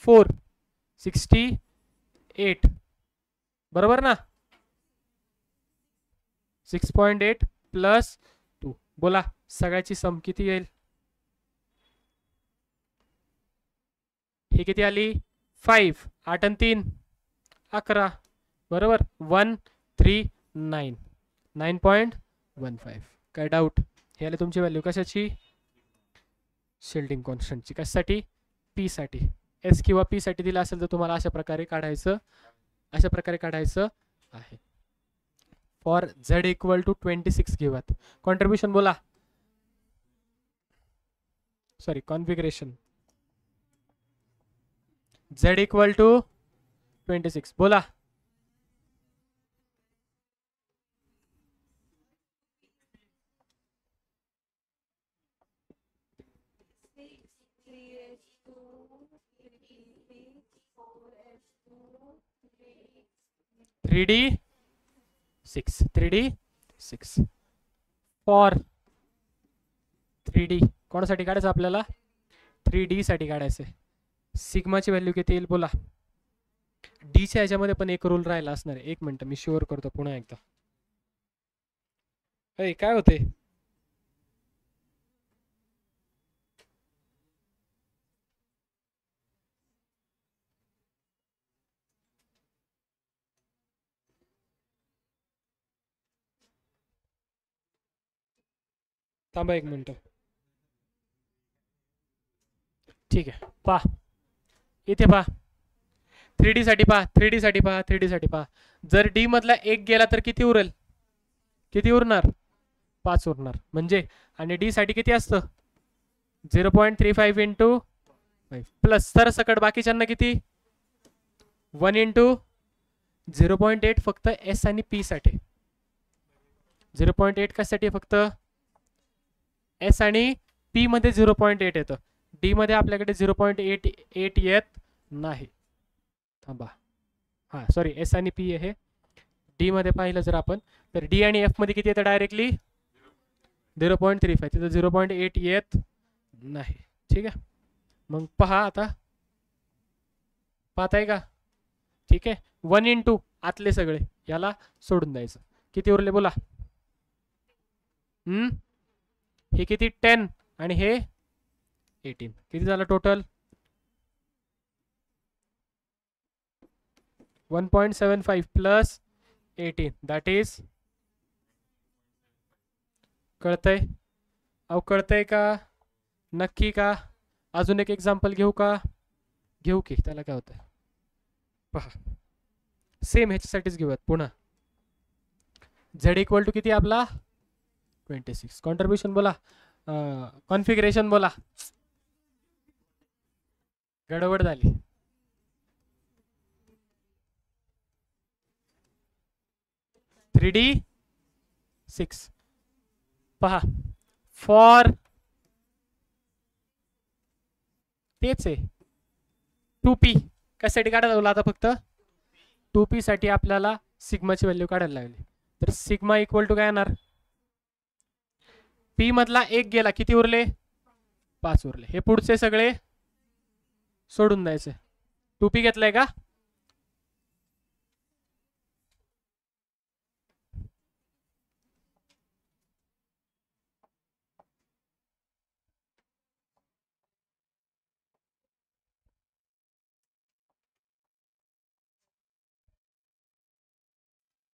4 68 बरोबर ना 6.8 प्लस 2 बोला सगळ्याची सम किती येईल हे किती आली 5 8 आणि 3 11 बरोबर 139 9.15. काय डाऊट हे आले तुमची व्हॅल्यू कशाची शेल्डिंग कॉन्स्टंटची कशासाठी पी साठी एस किंवा पी साठी दिला असेल तर तुम्हाला अशा प्रकारे काढायचं आहे. For Z equal to 26 given contribution बोला sorry configuration Z equal to 26 बोला three D six for 3D कोणासाठी काढायचं आपल्याला 3D साठी काढायचं सिग्माची व्हॅल्यू किती येईल बोला डीच्या ह्याच्यामध्ये पण एक रूल राहिला असणार आहे 1 मिनिट मी शुअर करतो पुन्हा एकदा काय होते थांबा 1 मिनिट ठीक आहे पहा इथे पहा 3D साठी पहा जर डी मधला 1 गेला तर किती उरेल किती उरणार 5 उरणार म्हणजे आणि डी साठी किती असतं 0.35 इंटू 5 प्लस तर सकट बाकीच्यांना किती 1 इंटू 0.8 फक्त एस आणि पी साठी 0.8 कशासाठी फक्त एस आणि पी मध्ये 0.8 येतं डी मध्ये आपल्याकडे 0.88 येत नाही थांबा हा सॉरी एस आणि पी आहे डी मध्ये पाहिलं जर आपण तर डी आणि एफ मध्ये किती येतं डायरेक्टली 0.35 तिथं 0.8 येत नाही ठीक आहे मग पहा आता पाहताय का ठीक आहे 1 इंटू आतले सगळे याला सोडून द्यायचं किती उरले बोला हे किती 10 आणि हे 18 किती झालं टोटल 1.75 प्लस 18 दॅट इज कळतंय अहो कळतंय का नक्की का अजून एक एक्झाम्पल घेऊ का घेऊ की त्याला काय होतंय पहा सेम ह्याच्यासाठीच घेऊयात पुन्हा झेड इक्वल टू किती आपला 26 कॉन्ट्रीब्युशन बोला कॉन्फिगरेशन बोला गडबड झाली थ्री डी 6 पहा फॉर तेच आहे 2p कशासाठी काढायला लागला आता फक्त 2p साठी आपल्याला सिग्माची व्हॅल्यू काढायला लागली तर सिग्मा इक्वल टू काय येणार पी मधला 1 गेला किती उरले 5 उरले हे पुढचे सगळे सोडून द्यायचे 2p घेतलाय का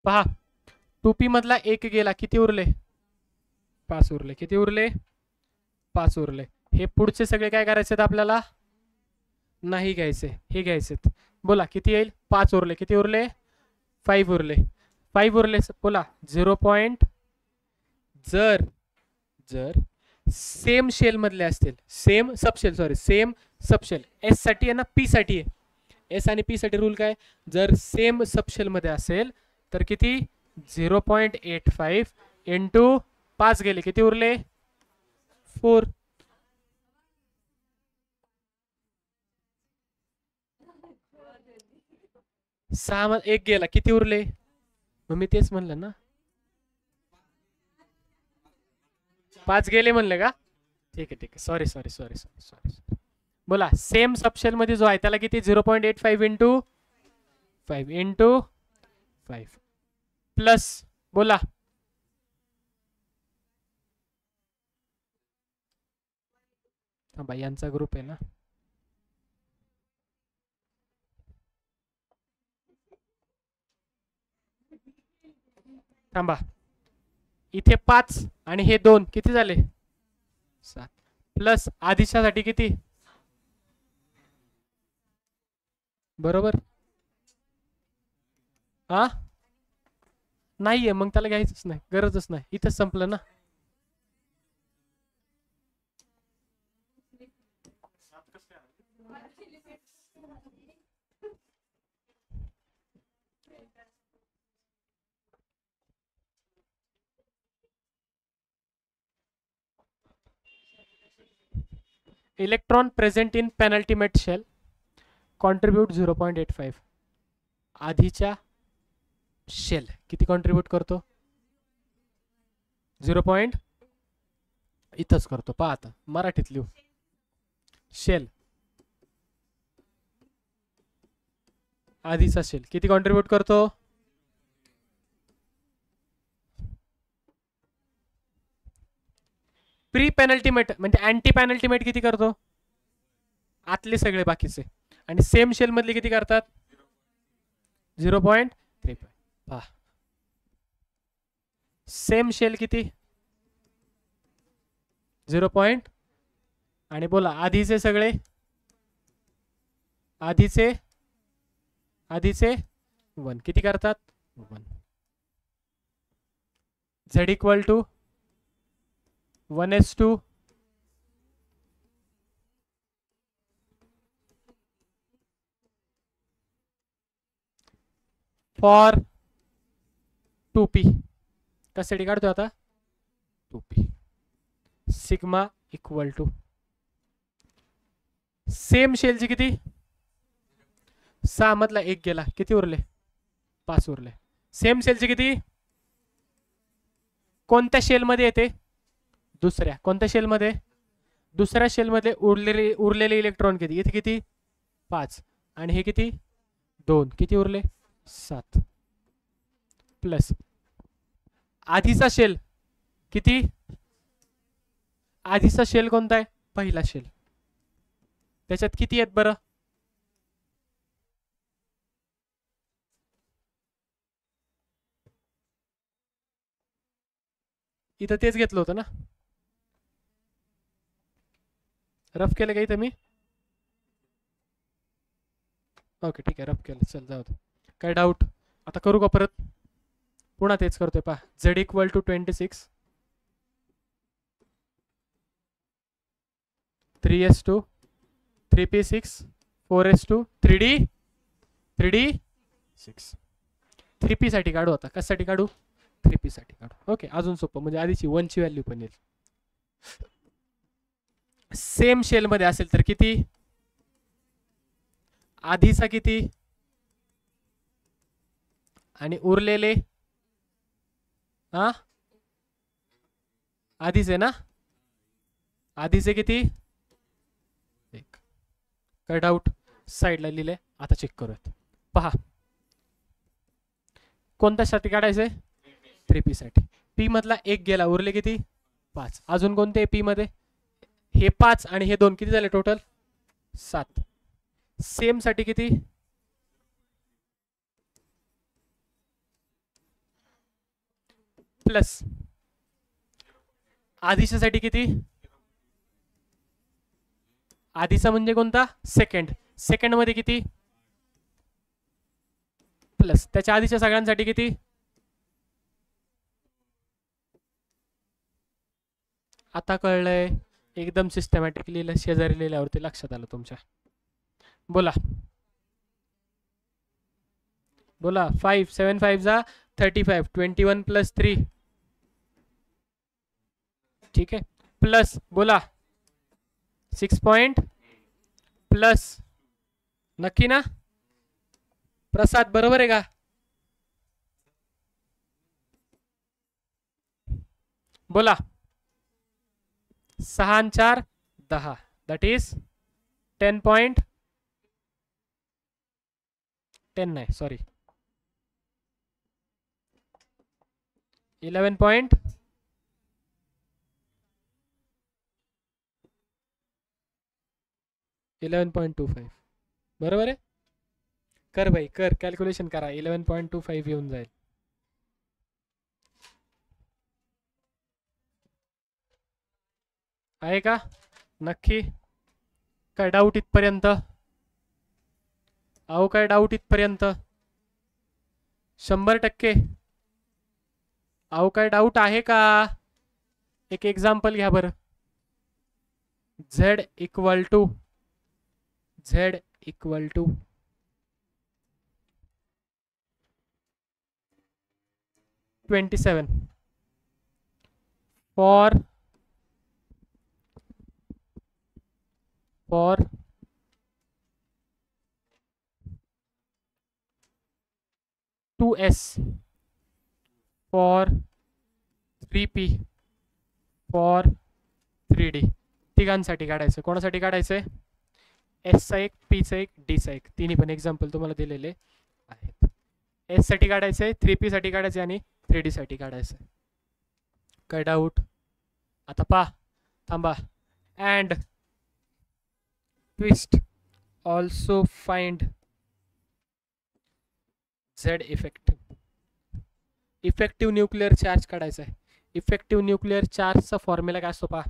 पहा 2p मधला 1 गेला किती उरले 5 उरले किती उरले 5 उरले हे पुढचे सगळे काय करायचे आपल्याला नाही घ्यायचे हे घ्यायचे बोला किती येईल 5 उरले किती उरले 5 उरले 5 उरले बोला 0. जर जर सेम शेल मधले असतील, सेम सबशेल एस साठी आहे ना, पी साठी आहे, एस आणि पी साठी रूल काय, जर सेम सबशेल मध्ये असेल तर किती 0.85 इंटू 5 गेले किती उरले 4. सहा एक गेला किती उरले, मग मी तेच म्हणलं ना 5 गेले म्हणले का, ठीक आहे सॉरी बोला सेम सबशेल मध्ये जो आहे त्याला किती 0.85 इंटू 5 प्लस बोला यांचा ग्रुप आहे ना, थांबा इथे 5 आणि हे 2 किती झाले 7 प्लस आधीच्यासाठी किती बरोबर, हा नाहीये मग त्याला घ्यायचंच नाही, गरजच नाही, इथंच संपलं ना. Electron present in penultimate shell contribute 0.85. आधीच्या शेल किती कॉन्ट्रीब्यूट करतो 0. इथंच करतो पहा आता मराठीत लिहू, शेल आधीचा शेल किती कॉन्ट्रीब्यूट करतो, प्री पेनल्टीमेट म्हणजे अँटी पेनल्टीमेट किती करतो आतले सगळे बाकीचे, आणि सेम शेल मधले किती करतात 0.35. पहा सेम शेल किती 0. आणि बोला आधीचे सगळे आधीचे 1 किती करतात 1. Z equal to 1s2 for 2p कशासाठी काढतो आता 2p. Sigma equal to same शेलची किती 6 मधला 1 गेला किती उरले 5 उरले. सेम शेलची किती कोणत्या शेल मध्ये येते दुसऱ्या, कोणत्या शेल मध्ये दुसऱ्या शेल मध्ये उरलेले इलेक्ट्रॉन किती, इथे किती 5 आणि हे किती 2 किती उरले 7 प्लस आधीचा शेल किती, आधीचा शेल कोणता आहे पहिला शेल, त्याच्यात किती आहेत बरं इथं तेच घेतलं होतं ना, रफ केलं का इथं मी, ओके ठीक आहे रफ केलं चल जाऊ दे. काय डाऊट आता करू का परत, पुन्हा तेच करतोय पहा. Z equal to 26 3s2 3p6 4s2 3d6 3p साठी काढू आता, कशासाठी काढू 3p साठी काढू. ओके अजून सोपं म्हणजे आधीची 1 ची व्हॅल्यू पण येईल. सेम शेल मध्ये असेल तर किती आधीचा किती आणि उरलेले हा आधीचे ना, आधीचे किती 1. काय डाऊट साईडला लिहिले आता चेक करूयात. पहा कोणत्यासाठी काढायचंय 3p साठी, p मधला 1 गेला उरले किती 5, अजून कोणते p मध्ये हे 5 आणि हे 2 किती झाले टोटल 7. सेम साठी किती प्लस आधीच्या साठी किती, आधीचा म्हणजे कोणता सेकंड मध्ये किती प्लस त्याच्या आधीच्या सगळ्यांसाठी किती आता कळलंय? एकदम सिस्टमॅटिकली शेजारी लिहिल्यावरती लक्षात आलं तुमच्या. बोला बोला. 5 7 5 जा 35, 21 + 3. ठीक आहे. प्लस बोला 6 पॉइंट प्लस. नक्की ना प्रसाद? बरोबर आहे का? बोला. 6 आणि 4 10. दॅट इज 10 पॉइंट 10 नाही सॉरी 11 पॉइंट 11.25. बरोबर आहे. कर भाई कर, कॅल्क्युलेशन करा. 11.25 येऊन जाईल. आहे का नक्की? काय डाऊट इथपर्यंत? अहो काय डाऊट इथपर्यंत? 100%. अहो काय डाऊट आहे का? एक एक्झाम्पल घ्या बरं. Z equal to 27 for 2S for 3P for 3D. तिघांसाठी काढायचं. कोणासाठी काढायचंय? एस चा एक, पी चा एक, डी चा एक. तिन्ही पण एक्झाम्पल तुम्हाला दिलेले आहेत. एस साठी काढायचंय, 3P साठी काढायचंय आणि 3D साठी काढायचंय. काय डाऊट? आता पा थांबा. And twist also find Z effective nuclear charge काढायचा आहे. इफेक्टिव्ह न्यूक्लिअर चार्जचा फॉर्म्युला काय असतो पहा.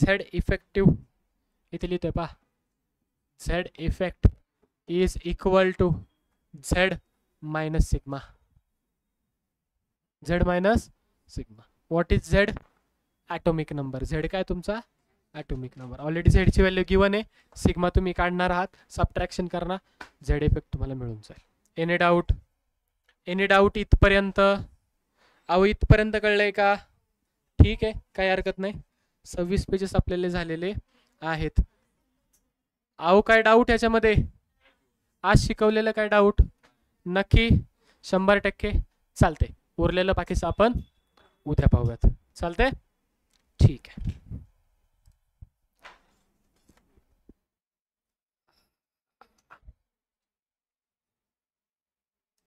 Z इफेक्टिव्ह इथे लिहितोय पहा. Z effect is equal to Z minus sigma. Z minus sigma. What is Z? Atomic number. Z काय तुमचा? Atomic number. ऑलरेडी Z ची व्हॅल्यू गिवन आहे. सिग्मा तुम्ही काढणार आहात, सबट्रॅक्शन करणार, Z इफेक्ट तुम्हाला मिळून जाईल. Any doubt? एनी डाऊट इथपर्यंत? अहो इथपर्यंत कळलंय का? ठीक आहे, काही हरकत नाही. 26 पेजेस आपल्याला झालेले आहेत. अहो काय डाऊट याच्यामध्ये? आज शिकवलेलं काय डाऊट? नक्की 100%? चालते. उरलेलं बाकीचं आपण उद्या पाहूयात. चालते? ठीक आहे.